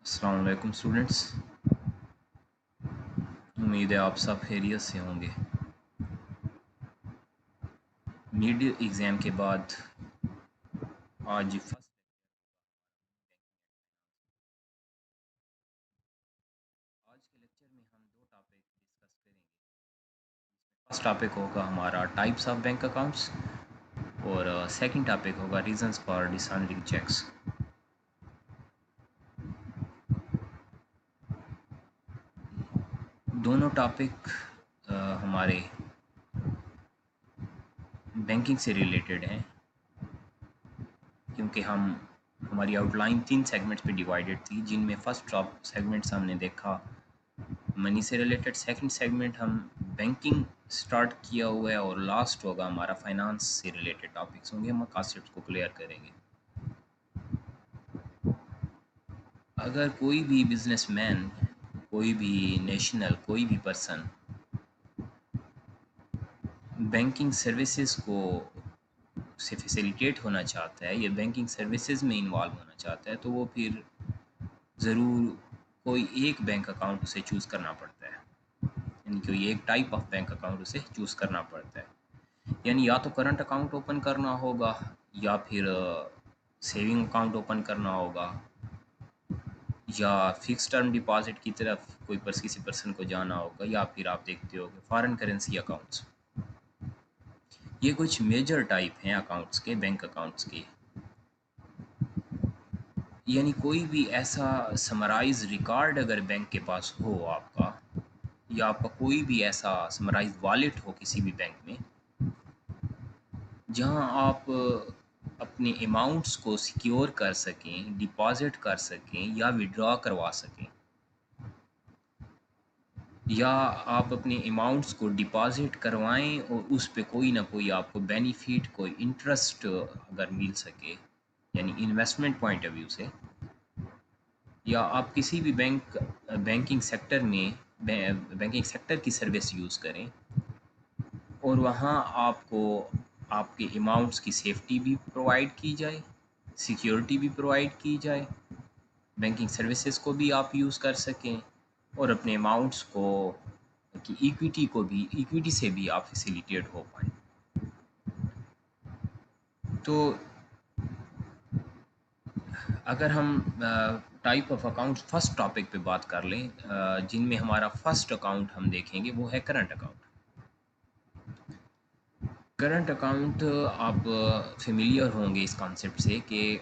अस्सलाम वालेकुम स्टूडेंट्स। उम्मीद है आप सब खैरियत से होंगे। मिड एग्ज़ाम के बाद आज फर्स्ट आज के लेक्चर में हम दो टॉपिक डिस्कस करेंगे। फर्स्ट टॉपिक होगा हमारा टाइप्स ऑफ बैंक अकाउंट्स और सेकंड टॉपिक होगा रीजंस फॉर डिसऑनरिंग चेक्स। दोनों टॉपिक हमारे बैंकिंग से रिलेटेड हैं, क्योंकि हमारी आउटलाइन 3 सेगमेंट्स पे डिवाइडेड थी, जिनमें फर्स्ट सेगमेंट्स हमने देखा मनी से रिलेटेड, सेकंड सेगमेंट हम बैंकिंग स्टार्ट किया हुआ है और लास्ट होगा हमारा फाइनेंस से रिलेटेड टॉपिक्स होंगे। हम कॉन्सेप्ट को क्लियर करेंगे। अगर कोई भी बिजनेसमैन, कोई भी नेशनल, कोई भी पर्सन बैंकिंग सर्विसेज को से फैसिलिटेट होना चाहता है या बैंकिंग सर्विसेज में इन्वॉल्व होना चाहता है, तो वो फिर ज़रूर कोई एक बैंक अकाउंट उसे चूज़ करना पड़ता है, यानी कोई एक टाइप ऑफ बैंक अकाउंट उसे चूज़ करना पड़ता है। यानी या तो करंट अकाउंट ओपन करना होगा, या फिर सेविंग अकाउंट ओपन करना होगा, या फिक्स टर्म डिपॉजिट की तरफ किसी पर्सन को जाना होगा, या फिर आप देखते हो कि फॉरेन करेंसी अकाउंट्स। ये कुछ मेजर टाइप हैं अकाउंट्स के, बैंक अकाउंट्स के। यानी कोई भी ऐसा समराइज रिकॉर्ड अगर बैंक के पास हो आपका, या आपका कोई भी ऐसा समराइज वॉलेट हो किसी भी बैंक में, जहां आप अपने अमाउंट्स को सिक्योर कर सकें, डिपॉज़िट कर सकें या विड्रॉ करवा सकें, या आप अपने अमाउंट्स को डिपॉज़िट करवाएं और उस पे कोई ना कोई आपको बेनिफिट, कोई इंटरेस्ट अगर मिल सके, यानी इन्वेस्टमेंट पॉइंट ऑफ व्यू से, या आप किसी भी बैंकिंग सेक्टर में बैंकिंग सेक्टर की सर्विस यूज़ करें और वहाँ आपको आपके अमाउंट्स की सेफ्टी भी प्रोवाइड की जाए, सिक्योरिटी भी प्रोवाइड की जाए, बैंकिंग सर्विसेज को भी आप यूज़ कर सकें और अपने अमाउंट्स को की इक्विटी से भी आप फैसिलिटेट हो पाएँ। तो अगर हम type of account first topic पे बात कर लें, जिनमें हमारा फर्स्ट अकाउंट हम देखेंगे वो है करंट अकाउंट। करंट अकाउंट आप फेमिलियर होंगे इस कॉन्सेप्ट से कि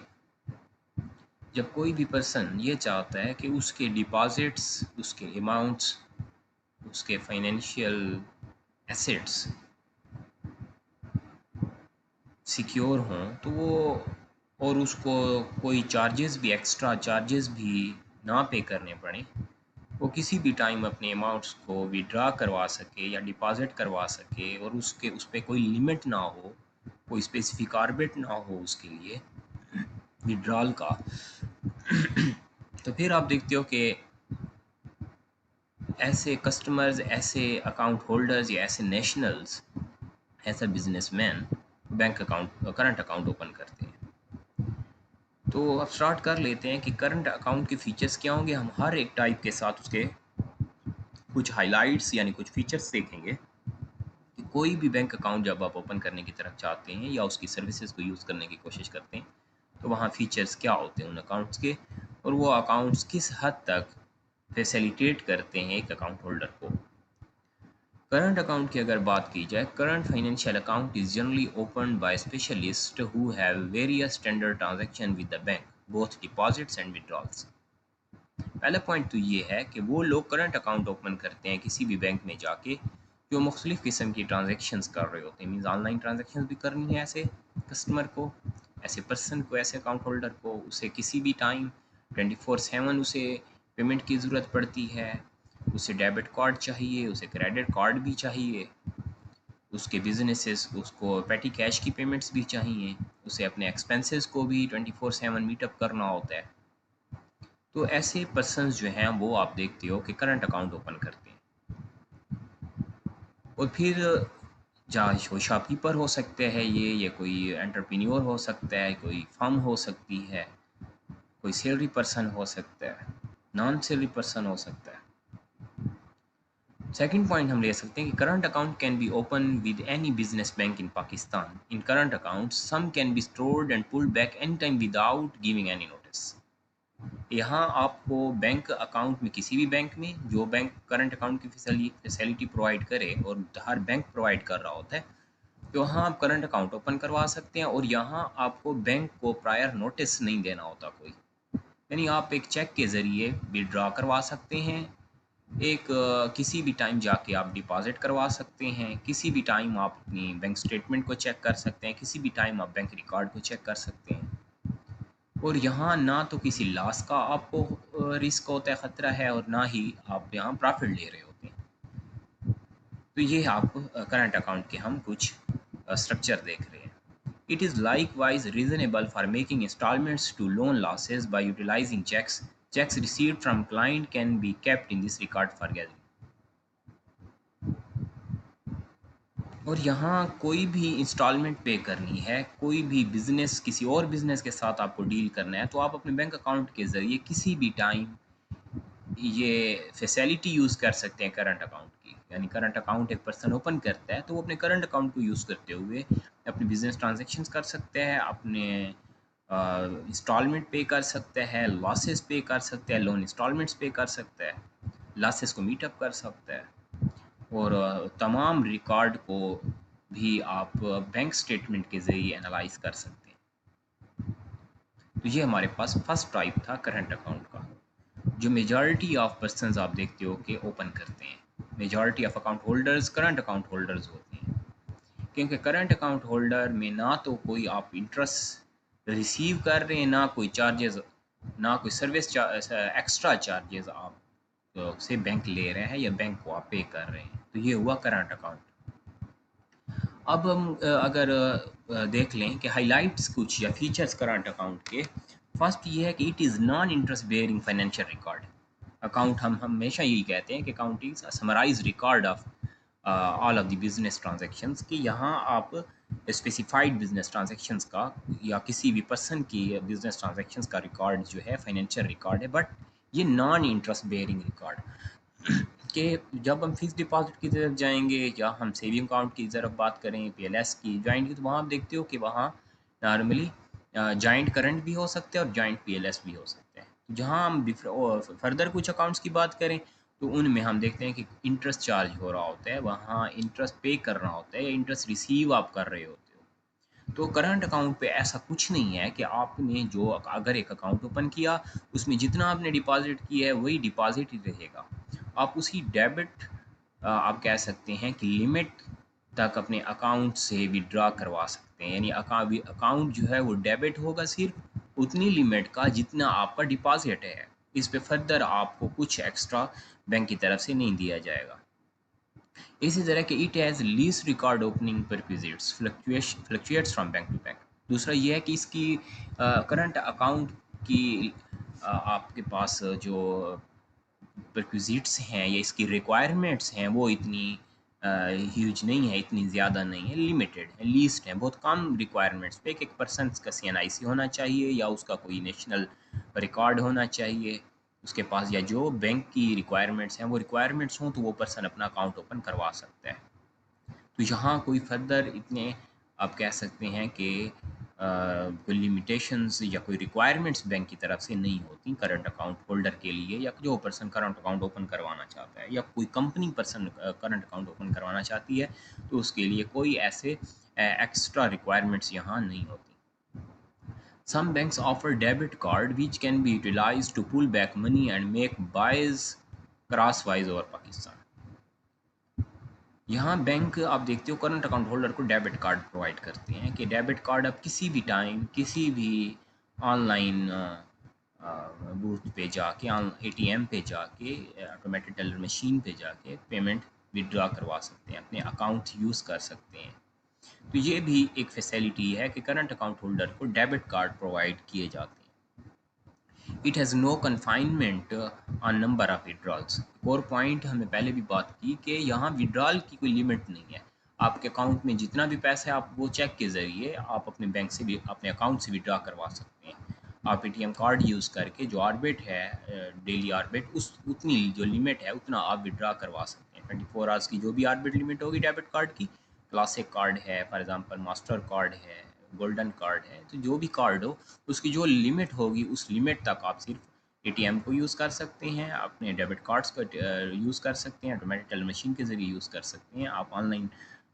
जब कोई भी पर्सन ये चाहता है कि उसके डिपॉजिट्स, उसके अमाउंट्स, उसके फाइनेंशियल एसेट्स सिक्योर हों, तो वो और उसको कोई चार्जेस भी, एक्स्ट्रा चार्जेस भी ना पे करने पड़ें, वो किसी भी टाइम अपने अमाउंट्स को विड्रा करवा सके या डिपॉज़िट करवा सके और उस पर कोई लिमिट ना हो, कोई स्पेसिफिक आर्बिट ना हो उसके लिए विड्रॉल का। तो फिर आप देखते हो कि ऐसे कस्टमर्स, ऐसे अकाउंट होल्डर्स या ऐसे नेशनल्स, ऐसा businessman bank account, current account open करते हैं। तो अब स्टार्ट कर लेते हैं कि करंट अकाउंट के फीचर्स क्या होंगे। हम हर एक टाइप के साथ उसके कुछ हाइलाइट्स यानी कुछ फीचर्स देखेंगे कि कोई भी बैंक अकाउंट जब आप ओपन करने की तरफ चाहते हैं या उसकी सर्विसेज को यूज़ करने की कोशिश करते हैं, तो वहाँ फीचर्स क्या होते हैं उन अकाउंट्स के, और वो अकाउंट्स किस हद तक फैसिलिटेट करते हैं एक अकाउंट होल्डर को। करंट अकाउंट की अगर बात की जाए, current financial account is generally open by specialist who have various standard transaction with the bank, both deposits and withdrawals. पहला पॉइंट तो ये है कि वो लोग करंट अकाउंट ओपन करते हैं किसी भी बैंक में जाके जो मुख्तलिफ़ किस्म की ट्रांजेक्शन्स कर रहे होते हैं। मीन्स ऑनलाइन ट्रांजेक्शन भी करनी है ऐसे कस्टमर को, ऐसे पर्सन को, ऐसे अकाउंट होल्डर को। उसे किसी भी टाइम 24/7 उसे पेमेंट की ज़रूरत पड़ती है। उसे डेबिट कार्ड चाहिए, उसे क्रेडिट कार्ड भी चाहिए, उसके बिजनेसेस उसको पेटी कैश की पेमेंट्स भी चाहिए, उसे अपने एक्सपेंसेस को भी 24/7 मीटअप करना होता है। तो ऐसे पर्सन्स जो हैं वो आप देखते हो कि करंट अकाउंट ओपन करते हैं। और फिर चाहे कोई शॉपकीपर हो सकते हैं ये कोई एंटरप्रेन्योर हो सकता है, कोई फर्म हो सकती है, कोई सैलरी पर्सन हो सकता है। नॉन सैलरी पर्सन हो सकता है। सेकंड पॉइंट हम ले सकते हैं कि current account can be open with any business bank in Pakistan. In current account sum can be stored and pulled back any time without giving any notice. यहाँ आपको बैंक अकाउंट में, किसी भी बैंक में जो बैंक करंट अकाउंट की facility provide करे, और हर बैंक प्रोवाइड कर रहा होता है, तो वहाँ आप करंट अकाउंट ओपन करवा सकते हैं और यहाँ आपको बैंक को प्रायर नोटिस नहीं देना होता कोई। यानी आप एक चेक के ज़रिए विड्रॉ करवा सकते हैं, एक किसी भी टाइम जाके आप डिपॉजिट करवा सकते हैं, किसी भी टाइम आप अपनी बैंक स्टेटमेंट को चेक कर सकते हैं, किसी भी टाइम आप बैंक रिकॉर्ड को चेक कर सकते हैं। और यहाँ ना तो किसी लॉस का आपको रिस्क होता है, ख़तरा है, और ना ही आप यहाँ प्रॉफिट ले रहे होते हैं। तो ये आपको करंट अकाउंट के हम कुछ स्ट्रक्चर देख रहे हैं। It is likewise reasonable for making installments to loan losses by utilizing checks. Checks received from client can be kept in this record for gathering. और यहाँ कोई भी इंस्टॉलमेंट पे करनी है, कोई भी बिजनेस, किसी और बिजनेस के साथ आपको डील करना है, तो आप अपने बैंक अकाउंट के ज़रिए किसी भी टाइम ये फैसिलिटी यूज़ कर सकते हैं करंट अकाउंट की। यानी करंट अकाउंट एक पर्सन ओपन करता है तो वो अपने करंट अकाउंट को यूज़ करते हुए अपने बिजनेस ट्रांजैक्शंस कर सकते हैं, अपने इंस्टॉलमेंट पे कर सकते हैं, लॉसेस पे कर सकते हैं, लोन इंस्टॉलमेंट्स पे कर सकता है, लॉसेस को मीटअप कर सकता है, और तमाम रिकॉर्ड को भी आप बैंक स्टेटमेंट के ज़रिए एनालाइज कर सकते हैं। तो ये हमारे पास फर्स्ट टाइप था करंट अकाउंट का, जो मेजॉरिटी ऑफ पर्सनस आप देखते हो कि ओपन करते हैं। Majority of account holders current account holders होते हैं, क्योंकि करंट अकाउंट होल्डर में ना तो कोई आप इंटरेस्ट रिसीव कर रहे हैं, ना कोई चार्जेस, ना कोई सर्विस एक्स्ट्रा चार्जेस आप से बैंक ले रहे हैं या बैंक को आप पे कर रहे हैं। तो ये हुआ करंट अकाउंट। अब हम अगर देख लें कि हाइलाइट्स कुछ या फीचर्स करंट अकाउंट के, फर्स्ट ये है कि it is non interest bearing financial record account. हम हमेशा यही कहते हैं कि account is summarise record of all of the business transactions, कि यहाँ आप स्पेसिफाइड बिजनेस ट्रांजेक्शन्स का या किसी भी पर्सन की बिजनेस ट्रांजेक्शन्स का रिकॉर्ड जो है फाइनेंशियल रिकॉर्ड है, बट ये नॉन इंटरेस्ट बेयरिंग रिकॉर्ड कि जब हम फिक्स डिपॉजिट की तरफ जाएंगे या हम सेविंग अकाउंट की तरफ बात करें, पीएलएस की, जॉइंट की, तो वहाँ आप देखते हो कि वहाँ नॉर्मली जॉइंट करंट भी हो सकते हैं और जॉइंट पीएलएस भी हो सकते हैं। तो जहाँ हम फर्दर कुछ अकाउंट्स की बात करें तो उनमें हम देखते हैं कि इंटरेस्ट चार्ज हो रहा होता है, वहाँ इंटरेस्ट पे करना होता है या इंटरेस्ट रिसीव आप कर रहे होते हो। तो करंट अकाउंट पे ऐसा कुछ नहीं है कि आपने जो अगर एक अकाउंट ओपन किया उसमें जितना आपने डिपॉजिट किया है वही डिपॉजिट ही रहेगा। आप उसी डेबिट आप कह सकते हैं कि लिमिट तक अपने अकाउंट से विड्रॉ करवा सकते हैं। यानी अकाउंट जो है वो डेबिट होगा सिर्फ उतनी लिमिट का जितना आपका डिपॉजिट है, इस पे फर्दर आपको कुछ एक्स्ट्रा बैंक की तरफ से नहीं दिया जाएगा। इसी तरह के it has least record opening perquisites fluctuates from bank to bank. दूसरा ये है कि इसकी करंट अकाउंट की आपके पास जो रिक्विजिट्स हैं या इसकी रिक्वायरमेंट्स हैं वो इतनी ह्यूज नहीं है, इतनी ज़्यादा नहीं है, लिमिटेड है, लीस्ट है, बहुत कम रिक्वायरमेंट्स पे। एक पर्सन का CNIC होना चाहिए या उसका कोई नेशनल रिकॉर्ड होना चाहिए उसके पास, या जो बैंक की रिक्वायरमेंट्स हैं वो रिक्वायरमेंट्स हों तो वो पर्सन अपना अकाउंट ओपन करवा सकता है। तो यहाँ कोई फर्दर इतने आप कह सकते हैं कि कोई लिमिटेशंस या कोई रिक्वायरमेंट्स बैंक की तरफ से नहीं होती करंट अकाउंट होल्डर के लिए, या जो पर्सन करंट अकाउंट ओपन करवाना चाहता है या कोई company person current account open करवाना चाहती है तो उसके लिए कोई ऐसे एक्स्ट्रा रिक्वायरमेंट्स यहाँ नहीं होती। Some banks offer debit card which can be utilized to pull back money and make buys crosswise over Pakistan. यहाँ बैंक आप देखते हो करंट अकाउंट होल्डर को डेबिट कार्ड प्रोवाइड करते हैं कि डेबिट कार्ड आप किसी भी टाइम किसी भी ऑनलाइन बूथ पे जाके, ATM पे जाके, ऑटोमेटेड टेलर मशीन पे जाके पेमेंट विड्रॉ करवा सकते हैं, अपने अकाउंट यूज़ कर सकते हैं। तो ये भी एक फैसिलिटी है कि करंट अकाउंट होल्डर को डेबिट कार्ड प्रोवाइड किए जाते हैं। It has no confinement on number of withdrawals. और पॉइंट हमने पहले भी बात की कि यहाँ विड्रॉल की कोई लिमिट नहीं है। आपके अकाउंट में जितना भी पैसा है आप वो चेक के ज़रिए आप अपने बैंक से भी, अपने अकाउंट से विड्रॉ करवा सकते हैं। आप एटीएम कार्ड यूज़ करके जो आर्बिट है, डेली आर्बिट, उस उतनी जो लिमिट है उतना आप विड्रा करवा सकते हैं। 24 आवर्स की जो भी आर्बिट लिमिट होगी डेबिट कार्ड की, क्लासिक कार्ड है फॉर एग्जांपल, मास्टर कार्ड है, गोल्डन कार्ड है, तो जो भी कार्ड हो उसकी जो लिमिट होगी उस लिमिट तक आप सिर्फ एटीएम को यूज़ कर सकते हैं, अपने डेबिट कार्ड्स को यूज़ कर सकते हैं, ऑटोमेटिक टेल मशीन के ज़रिए यूज़ कर सकते हैं, आप ऑनलाइन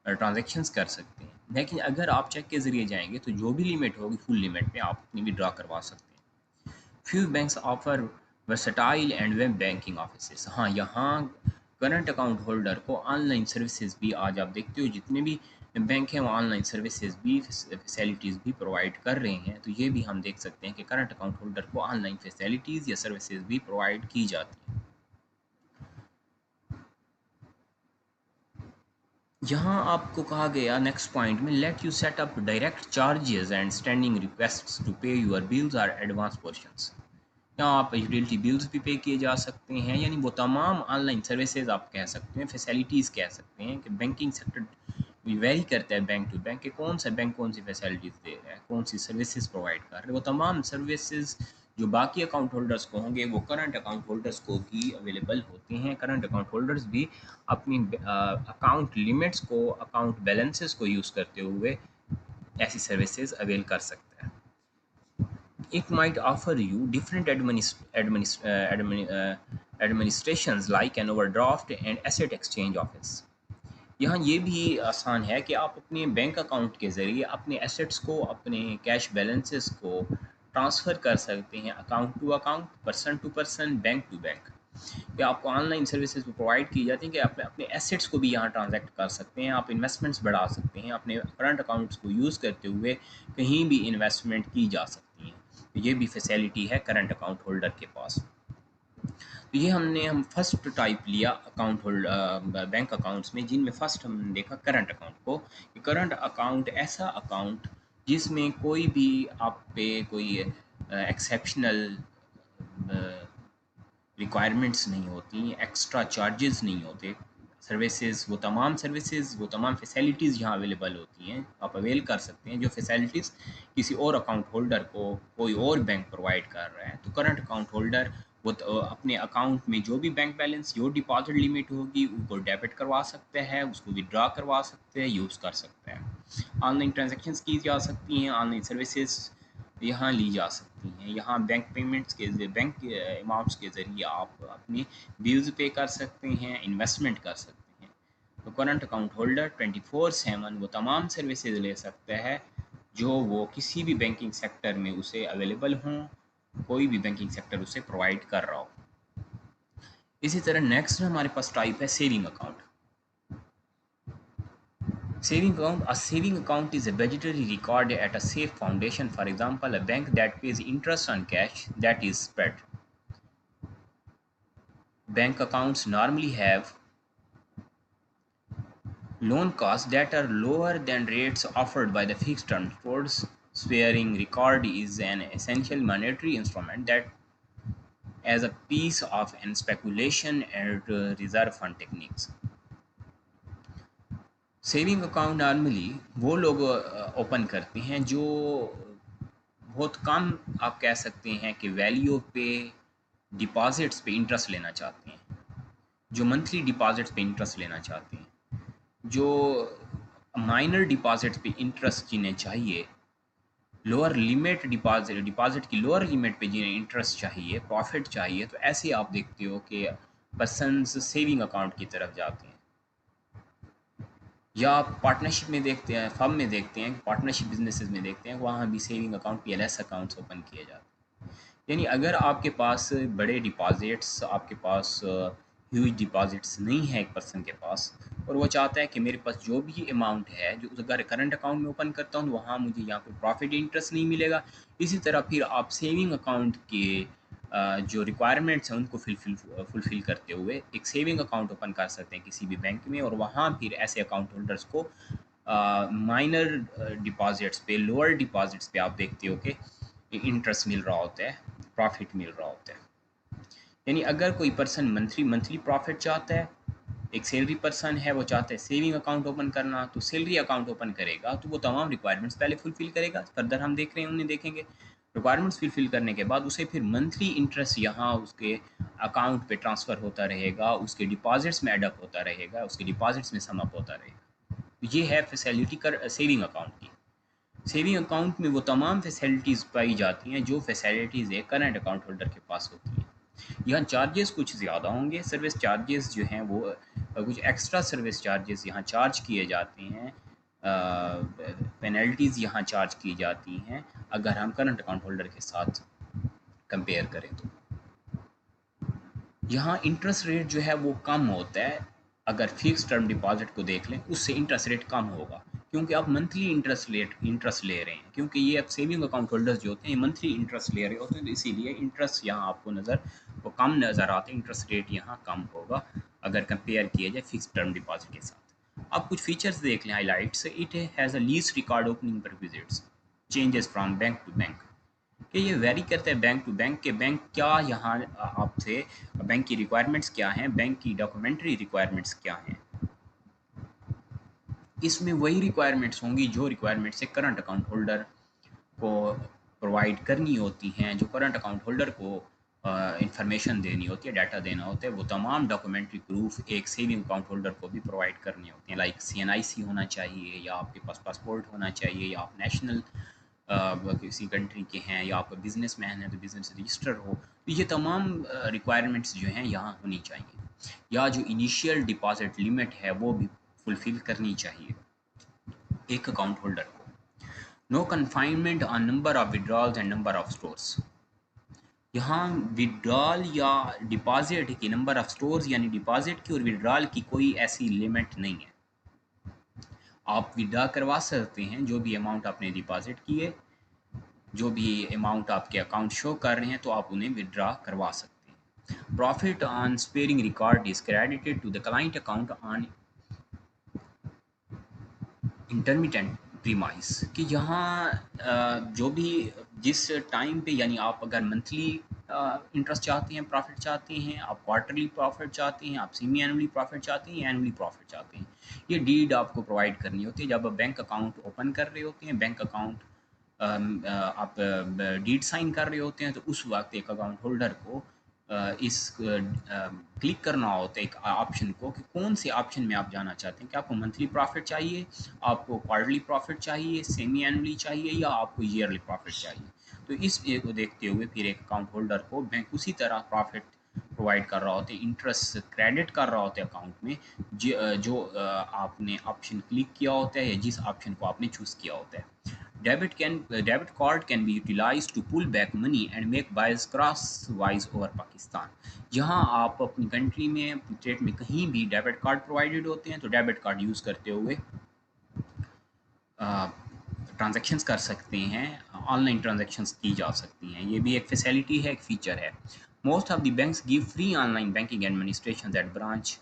ट्रांजैक्शंस कर सकते हैं। लेकिन अगर आप चेक के ज़रिए जाएंगे तो जो भी लिमिट होगी फुल लिमिट पे आप अपनी विड्रा करवा सकते हैं। Few banks offer versatile and web banking offices. हाँ, यहाँ करंट अकाउंट होल्डर को ऑनलाइन सर्विसेज भी, आज आप देखते हो जितने भी बैंक हैं वो ऑनलाइन सर्विसेज भी, फैसिलिटीज़ भी प्रोवाइड कर रहे हैं। तो ये भी हम देख सकते हैं कि करंट अकाउंट होल्डर को ऑनलाइन फैसिलिटीज़ या सर्विसेज भी प्रोवाइड की जाती हैं। यहाँ आपको कहा गया नेक्स्ट पॉइंट में, let you set up direct charges and standing requests to pay your bills और एडवांस पोर्शंस। यहाँ आप यूटिलिटी बिल्स भी पे किए जा सकते हैं, यानी वो तमाम ऑनलाइन सर्विसेज आप कह सकते हैं, फैसिलिटीज़ कह सकते हैं कि बैंकिंग सेक्टर वेरी करता है बैंक टू बैंक, कि कौन सा बैंक कौन सी फैसिलिटीज़ दे रहा है, कौन सी सर्विसेज प्रोवाइड कर रहे हैं। वो तमाम सर्विसेज जो बाकी अकाउंट होल्डर्स को होंगे वो करंट अकाउंट होल्डर्स को भी अवेलेबल होते हैं। करंट अकाउंट होल्डर्स भी अपनी अकाउंट लिमिट्स को, अकाउंट बैलेंसेस को यूज़ करते हुए ऐसी सर्विसेज अवेल कर सकते हैं। It might offer you different administrations like an overdraft and asset exchange office. यहाँ ये भी आसान है कि आप अपने बैंक अकाउंट के ज़रिए अपने एसेट्स को, अपने कैश बैलेंसेस को ट्रांसफ़र कर सकते हैं account to account, person to person, bank to bank. कि आपको ऑनलाइन सर्विसेज प्रोवाइड की जाती हैं कि आप अपने एसेट्स को भी यहाँ ट्रांजैक्ट कर सकते हैं, आप इन्वेस्टमेंट्स बढ़ा सकते हैं, अपने करंट अकाउंट्स को यूज़ करते हुए कहीं भी इन्वेस्टमेंट की जा सकती हैं। तो ये भी फैसिलिटी है करंट अकाउंट होल्डर के पास। तो ये हम फर्स्ट टाइप लिया अकाउंट होल्ड बैंक अकाउंट्स में, जिनमें फर्स्ट हमने देखा करंट अकाउंट को। करंट अकाउंट ऐसा अकाउंट जिसमें कोई भी आप पे कोई एक्सेप्शनल रिक्वायरमेंट्स नहीं होती, एक्स्ट्रा चार्जेस नहीं होते, सर्विसेज वो तमाम फैसिलिटीज़ यहाँ अवेलेबल होती हैं, आप अवेल कर सकते हैं जो फैसिलिटीज़ किसी और अकाउंट होल्डर को कोई और बैंक प्रोवाइड कर रहा है। तो करंट अकाउंट होल्डर वो तो अपने अकाउंट में जो भी बैंक बैलेंस, जो डिपॉजिट लिमिट होगी उनको डेबिट करवा सकते हैं, उसको विड्रॉ करवा सकते हैं, यूज़ कर सकते हैं। ऑनलाइन ट्रांजेक्शन्स की जा सकती हैं, ऑनलाइन सर्विसेज यहाँ ली जा सकती हैं। यहाँ बैंक पेमेंट्स के, बैंक अमाउंट्स के ज़रिए आप अपनी बिल्स पे कर सकते हैं, इन्वेस्टमेंट कर सकते हैं। तो करंट अकाउंट होल्डर 24/7 वो तमाम सर्विसेज ले सकता है जो वो किसी भी बैंकिंग सेक्टर में उसे अवेलेबल हों, कोई भी बैंकिंग सेक्टर उसे प्रोवाइड कर रहा हो। इसी तरह नेक्स्ट हमारे पास टाइप है saving account. Saving account. A saving account is a budgetary record at a safe foundation. For example, a bank that pays interest on cash that is spread. Bank accounts normally have loan costs that are lower than rates offered by the fixed term sports. Swearing record is an essential monetary instrument that as a piece of an speculation and reserve fund techniques. Saving account normally वो लोग open करते हैं जो बहुत कम, आप कह सकते हैं कि वैल्यू पे डिपॉजिट्स पे इंटरेस्ट लेना चाहते हैं, जो मंथली डिपॉजिट्स पे इंटरेस्ट लेना चाहते हैं, जो माइनर डिपॉजिट्स पे इंटरेस्ट जिन्हें चाहिए, लोअर लिमिट डिपॉजिट की लोअर लिमिट पे जिन्हें इंटरेस्ट चाहिए, प्रॉफिट चाहिए, तो ऐसे आप देखते हो कि पर्सनस सेविंग अकाउंट की तरफ जाते हैं। या आप पार्टनरशिप में देखते हैं, फर्म में देखते हैं, पार्टनरशिप बिजनेसेस में देखते हैं, वहाँ भी saving account PLS accounts open किए जाते हैं। यानी अगर आपके पास बड़े डिपॉजिट्स, आपके पास ह्यूज डिपॉजिट्स नहीं है एक पर्सन के पास, और वो चाहता है कि मेरे पास जो भी अमाउंट है जो अगर करंट अकाउंट में ओपन करता हूँ वहाँ मुझे यहाँ पे प्रॉफिट इंटरेस्ट नहीं मिलेगा, इसी तरह फिर आप सेविंग अकाउंट के जो रिक्वायरमेंट्स हैं उनको फुलफ़िल करते हुए एक सेविंग अकाउंट ओपन कर सकते हैं किसी भी बैंक में, और वहाँ फिर ऐसे अकाउंट होल्डर्स को माइनर डिपॉजिट्स पे, लोअर डिपॉजिट्स पे आप देखते हो कि इंटरेस्ट मिल रहा होता है, प्रॉफिट मिल रहा होता है। यानी अगर कोई पर्सन मंथली प्रॉफिट चाहता है, एक सैलरी पर्सन है, वो चाहता है सेविंग अकाउंट ओपन करना, तो सैलरी अकाउंट ओपन करेगा तो वो तमाम रिक्वायरमेंट्स पहले फुलफ़िल करेगा, फर्दर हम देख रहे हैं उन्हें देखेंगे। रिक्वायरमेंट्स फिल करने के बाद उसे फिर मंथली इंटरेस्ट यहाँ उसके अकाउंट पे ट्रांसफ़र होता रहेगा, उसके डिपॉजिट्स में एडअप होता रहेगा, उसके डिपॉजिट्स में सम अप होता रहेगा। तो ये है फैसिलिटी कर सेविंग अकाउंट की। सेविंग अकाउंट में वो तमाम फैसिलिटीज़ पाई जाती हैं जो फैसिलिटीज़ एक करंट अकाउंट होल्डर के पास होती हैं। यहाँ चार्जेस कुछ ज़्यादा होंगे, सर्विस चार्जेस जो हैं वो कुछ एक्स्ट्रा सर्विस चार्जेस यहाँ चार्ज किए जाते हैं, पेनल्टीज़ यहाँ चार्ज की जाती हैं अगर हम करंट अकाउंट होल्डर के साथ कंपेयर करें। तो यहाँ इंटरेस्ट रेट जो है वो कम होता है। अगर फिक्स टर्म डिपॉजिट को देख लें उससे इंटरेस्ट रेट कम होगा, क्योंकि आप मंथली इंटरेस्ट ले रहे हैं, क्योंकि ये अब सेविंग अकाउंट होल्डर्स जो होते हैं ये मंथली इंटरेस्ट ले रहे होते हैं, तो इसीलिए इंटरेस्ट यहाँ आपको वो कम नज़र आते हैं। इंटरेस्ट रेट यहाँ कम होगा अगर कंपेयर किया जाए फिक्स टर्म डिपॉजिट के साथ। आप कुछ फीचर्स देख लें highlights. It has a least record opening perquisites, changes from bank to bank, कि ये वेरी करता है बैंक टू बैंक के बैंक क्या यहाँ आपसे बैंक की रिक्वायरमेंट्स क्या हैं, बैंक की डॉक्यूमेंट्री रिक्वायरमेंट्स क्या हैं। इसमें वही रिक्वायरमेंट्स होंगी जो रिक्वायरमेंट्स एक करंट अकाउंट होल्डर को प्रोवाइड करनी होती हैं, जो करंट अकाउंट होल्डर को इंफॉर्मेशन देनी होती है, डाटा देना होता है, वो तमाम डॉक्यूमेंट्री प्रूफ एक सेविंग अकाउंट होल्डर को भी प्रोवाइड करनी होती हैं। लाइक CNIC होना चाहिए, या आपके पास पासपोर्ट होना चाहिए, या आप नेशनल किसी कंट्री के हैं, या आपका बिजनेस मैन है तो बिजनेस रजिस्टर हो। तो ये तमाम रिक्वायरमेंट्स जो हैं यहाँ होनी चाहिए, या जो इनिशियल डिपॉजिट लिमिट है वो भी फुलफ़िल करनी चाहिए एक अकाउंट होल्डर को। No confinement on number of withdrawals and number of stores. यहाँ विड्रॉल या डिपॉजिट की नंबर ऑफ स्टोर्स यानी डिपॉजिट की और विड्रॉल की कोई ऐसी लिमिट नहीं है। आप विड्रॉ करवा सकते हैं जो भी अमाउंट आपने डिपॉजिट किए, जो भी अमाउंट आपके अकाउंट शो कर रहे हैं, तो आप उन्हें विड्रॉ करवा सकते हैं। Profit on sparing record is credited to the client account on intermittent premise, कि यहाँ जो भी जिस टाइम पे, यानी आप अगर मंथली इंटरेस्ट चाहते हैं, प्रॉफिट चाहते हैं, आप क्वार्टरली प्रॉफिट चाहते हैं, आप सेमी एनुअली प्रॉफिट चाहते हैं, या एनुअली प्रॉफिट चाहते हैं, ये डीड आपको प्रोवाइड करनी होती है। जब आप बैंक अकाउंट ओपन कर रहे होते हैं, बैंक अकाउंट आप डीड साइन कर रहे होते हैं, तो उस वक्त एक अकाउंट होल्डर को इस क्लिक करना होता है एक ऑप्शन को, कि कौन से ऑप्शन में आप जाना चाहते हैं, कि आपको मंथली प्रॉफिट चाहिए, आपको क्वार्टरली प्रॉफिट चाहिए, सेमी एनुअली चाहिए, या आपको ईयरली प्रॉफिट चाहिए। तो इस को देखते हुए फिर एक अकाउंट होल्डर को बैंक उसी तरह प्रॉफिट प्रोवाइड कर रहा होता है, इंटरेस्ट क्रेडिट कर रहा होता है अकाउंट में, जो आपने ऑप्शन क्लिक किया होता है या जिस ऑप्शन को आपने चूज़ किया होता है। Debit card can be utilized to pull back money and make buys crosswise over Pakistan। जहाँ आप अपनी कंट्री में, अपनी स्टेट में कहीं भी डेबिट कार्ड प्रोवाइडेड होते हैं, तो डेबिट कार्ड यूज़ करते हुए ट्रांजैक्शंस कर सकते हैं, ऑनलाइन ट्रांजैक्शंस की जा सकती हैं। ये भी एक फैसिलिटी है, एक फ़ीचर है। Most of the banks give free online banking administration that branch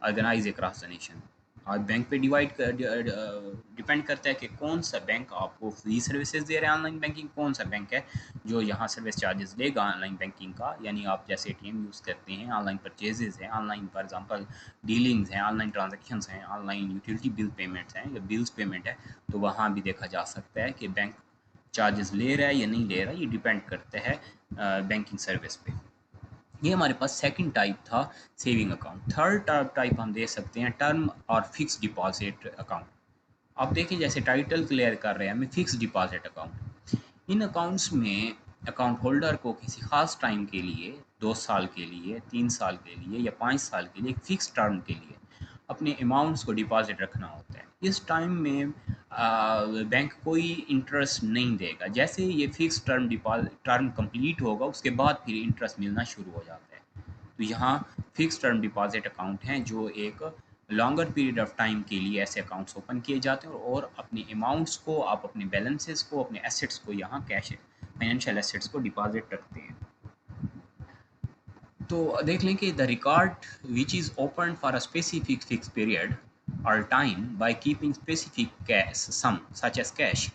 organise across the nation. और बैंक पे डिपेंड करता है कि कौन सा बैंक आपको फ्री सर्विसेज दे रहा है ऑनलाइन बैंकिंग, कौन सा बैंक है जो यहाँ सर्विस चार्जेस लेगा ऑनलाइन बैंकिंग का। यानी आप जैसे ATM यूज़ करते हैं, ऑनलाइन परचेजेस हैं, ऑनलाइन फॉर एग्जांपल डीलिंग्स हैं, ऑनलाइन ट्रांजैक्शंस हैं, ऑनलाइन यूटिलिटी बिल पेमेंट्स हैं, या बिल्स पेमेंट है, तो वहाँ भी देखा जा सकता है कि बैंक चार्जेस ले रहा है या नहीं ले रहा है। ये डिपेंड करता है बैंकिंग सर्विस पे। ये हमारे पास सेकंड टाइप था सेविंग अकाउंट। थर्ड टाइप हम दे सकते हैं टर्म और फिक्स डिपॉजिट अकाउंट। आप देखिए जैसे टाइटल क्लियर कर रहे हैं हमें फिक्स डिपॉजिट अकाउंट। इन अकाउंट्स में अकाउंट होल्डर को किसी खास टाइम के लिए, 2 साल के लिए, 3 साल के लिए, या 5 साल के लिए, एक फ़िक्स टर्म के लिए अपने अमाउंट्स को डिपॉजिट रखना होता है। इस टाइम में बैंक कोई इंटरेस्ट नहीं देगा। जैसे ये फ़िक्स टर्म कंप्लीट होगा उसके बाद फिर इंटरेस्ट मिलना शुरू हो जाता है। तो यहाँ फ़िक्स टर्म डिपॉजिट अकाउंट हैं जो एक लॉन्गर पीरियड ऑफ टाइम के लिए ऐसे अकाउंट्स ओपन किए जाते हैं, और अपने अमाउंट्स को, आप अपने बैलेंसेस को, अपने एसेट्स को यहाँ कैश फाइनेंशियल एसेट्स को डिपॉजिट रखते हैं। तो देख लें कि the record which is open for a specific fix period और time by keeping specific cash sum such as cash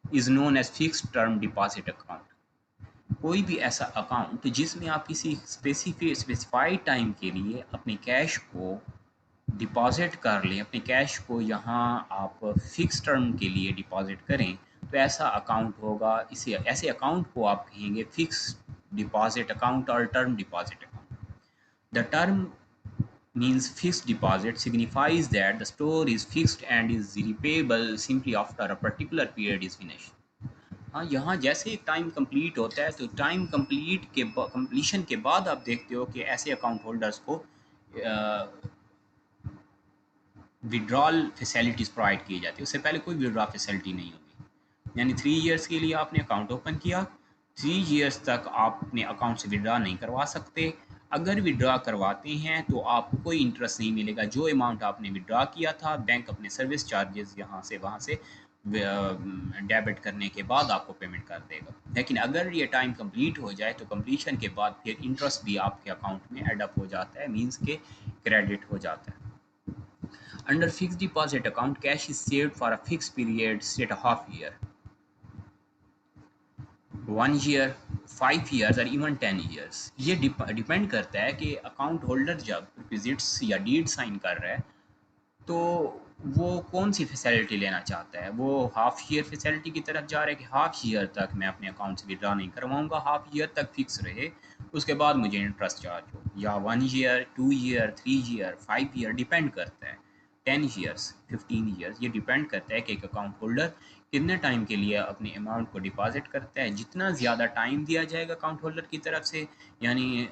is known as fix term deposit account. कोई भी ऐसा अकाउंट जिसमें आप किसी स्पेसिफाइड टाइम के लिए अपने कैश को डिपॉजिट कर लें, अपने कैश को यहाँ आप फिक्स टर्म के लिए डिपॉजिट करें, तो ऐसा अकाउंट होगा, इसे ऐसे अकाउंट को आप कहेंगे फिक्स डिपॉजिट अकाउंट और term deposit account. The term means fixed deposit signifies that the store is fixed and is repayable simply after a particular period is finished। हाँ, यहाँ जैसे एक टाइम कंप्लीट होता है तो टाइम कंप्लीशन के बाद आप देखते हो कि ऐसे अकाउंट होल्डर्स को विड्रॉल फैसिलिटीज़ प्रोवाइड की जाती है। उससे पहले कोई विड्रॉ फैसिलिटी नहीं होगी। यानी 3 इयर्स के लिए आपने अकाउंट ओपन किया, 3 इयर्स तक आप अपने अकाउंट से विड्रॉ नहीं करवा सकते। अगर विड्रॉ करवाते हैं तो आपको कोई इंटरेस्ट नहीं मिलेगा। जो अमाउंट आपने विड्रॉ किया था, बैंक अपने सर्विस चार्जेस यहाँ से वहाँ से डेबिट करने के बाद आपको पेमेंट कर देगा। लेकिन अगर ये टाइम कंप्लीट हो जाए तो कंप्लीशन के बाद फिर इंटरेस्ट भी आपके अकाउंट में एड अप हो जाता है, मींस के क्रेडिट हो जाता है। Under fixed deposit account, cash is saved for a fixed period, say a half year, 1 year, 5 years और इवन 10 years। ये डिपेंड करता है कि अकाउंट होल्डर जब रिक्विजिट्स या डीड साइन कर रहा है तो वो कौन सी फैसिलिटी लेना चाहता है। वो हाफ ईयर फैसिलिटी की तरफ जा रहा है कि हाफ ईयर तक मैं अपने अकाउंट से विड्रॉ नहीं करवाऊंगा, हाफ ईयर तक फिक्स रहे, उसके बाद मुझे इंटरेस्ट चार्ज हो, या 1 year, 2 year, 3 year, 5 year, depend करता है, 10 ईयर्स, 15 ईयर्स। ये डिपेंड करता है कि एक अकाउंट होल्डर कितने टाइम के लिए अपने अमाउंट को डिपॉजिट करता है। जितना ज़्यादा टाइम दिया जाएगा अकाउंट होल्डर की तरफ से, यानी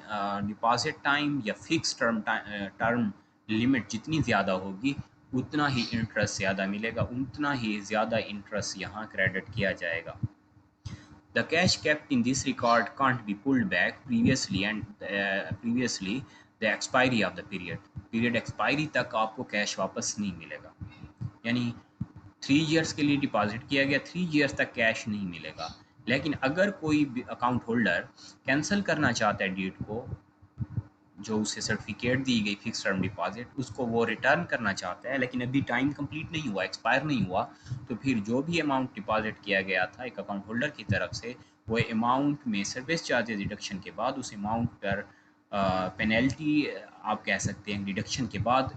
डिपॉजिट टाइम या फिक्स टर्म लिमिट जितनी ज़्यादा होगी उतना ही इंटरेस्ट ज़्यादा मिलेगा, उतना ही ज़्यादा इंटरेस्ट यहाँ क्रेडिट किया जाएगा। The cash kept in this record can't be pulled back previously the expiry of the period expiry तक आपको कैश वापस नहीं मिलेगा। यानी 3 इयर्स के लिए डिपॉजिट किया गया, 3 इयर्स तक कैश नहीं मिलेगा। लेकिन अगर कोई अकाउंट होल्डर कैंसिल करना चाहता है डीड को, जो उसे सर्टिफिकेट दी गई फिक्स टर्म डिपॉजिट, उसको वो रिटर्न करना चाहता है लेकिन अभी टाइम कंप्लीट नहीं हुआ, एक्सपायर नहीं हुआ, तो फिर जो भी अमाउंट डिपॉजिट किया गया था एक अकाउंट होल्डर की तरफ से, वो अमाउंट में सर्विस चार्जेस डिडक्शन के बाद उस अमाउंट पर पेनल्टी आप कह सकते हैं डिडक्शन के बाद,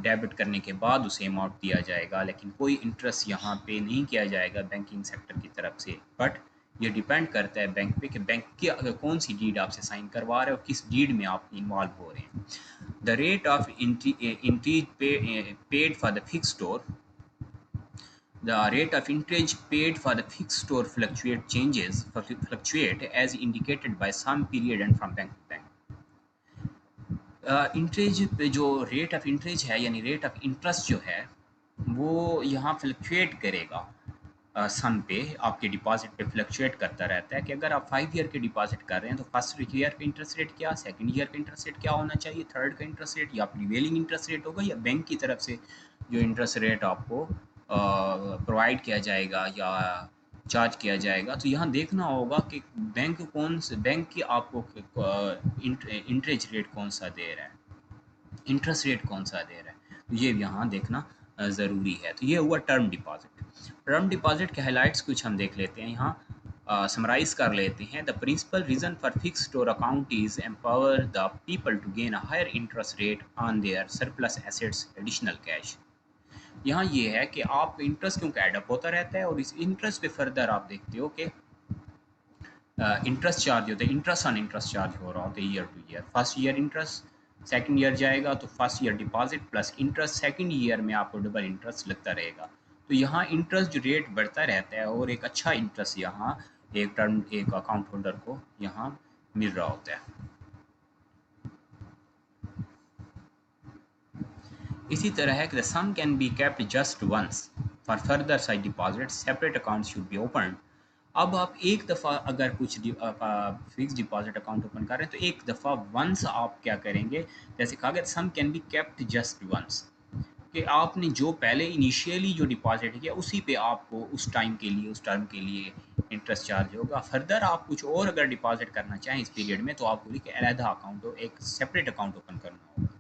डेबिट करने के बाद उसे अमाउंट दिया जाएगा। लेकिन कोई इंटरेस्ट यहाँ पे नहीं किया जाएगा बैंकिंग सेक्टर की तरफ से। बट ये डिपेंड करता है बैंक पे कि बैंक की कौन सी डीड आपसे साइन करवा रहे हो, किस डीड में आप इन्वॉल्व हो रहे हैं। The rate of entries paid for the fix store, the rate of interest paid for the fixed store fluctuate as indicated by some period and from bank to bank। Interest पे जो rate of interest है यानी rate of interest जो है वो यहाँ fluctuate करेगा, सम पे आपके डिपॉजिट पे फ्लक्चुएट करता रहता है कि अगर आप 5 ईयर के डिपॉजिट कर रहे हैं तो फर्स्ट ईयर का इंटरेस्ट रेट क्या, सेकंड ईयर का इंटरेस्ट रेट क्या होना चाहिए, थर्ड का इंटरेस्ट रेट या प्रीवेलिंग इंटरेस्ट रेट होगा, या बैंक की तरफ से जो इंटरेस्ट रेट आपको प्रोवाइड किया जाएगा या चार्ज किया जाएगा। तो यहाँ देखना होगा कि बैंक की आपको इंटरेस्ट रेट कौन सा दे रहा है, इंटरेस्ट रेट कौन सा दे रहा है, तो ये यहाँ देखना ज़रूरी है। तो ये हुआ टर्म डिपॉजिट। टर्म डिपॉजिट के हाइलाइट्स कुछ हम देख लेते हैं यहाँ, समराइज कर लेते हैं। The principal reason for fix store account is empower the people to gain a higher interest rate on their surplus assets additional cash. यहाँ ये है कि आपका इंटरेस्ट क्योंकि एडअप होता रहता है और इस इंटरेस्ट पे फर्दर आप देखते हो कि इंटरेस्ट चार्ज होता है, इंटरेस्ट ऑन इंटरेस्ट चार्ज हो रहा होता है year two year. First year interest, second year जाएगा तो first year deposit plus interest, second year में आपको डबल इंटरेस्ट लगता रहेगा। तो यहाँ इंटरेस्ट जो रेट बढ़ता रहता है और एक अच्छा इंटरेस्ट यहाँ एक अकाउंट होल्डर को यहाँ मिल रहा होता है। इसी तरह है कि the sum can be kept just once for further side deposit, separate account should be open. अब आप एक दफ़ा अगर कुछ फिक्स डिपॉजिट अकाउंट ओपन कर रहे हैं तो एक दफ़ा वंस आप क्या करेंगे, जैसे कहा गया sum can be kept just once, कि आपने जो पहले इनिशियली जो डिपॉजिट किया उसी पे आपको उस टाइम के लिए, उस टर्म के लिए इंटरेस्ट चार्ज होगा। फर्दर आप कुछ और अगर डिपॉजिट करना चाहें इस पीरियड में तो आपको एक अलहदा अकाउंट हो, एक सेपरेट अकाउंट ओपन करना होगा।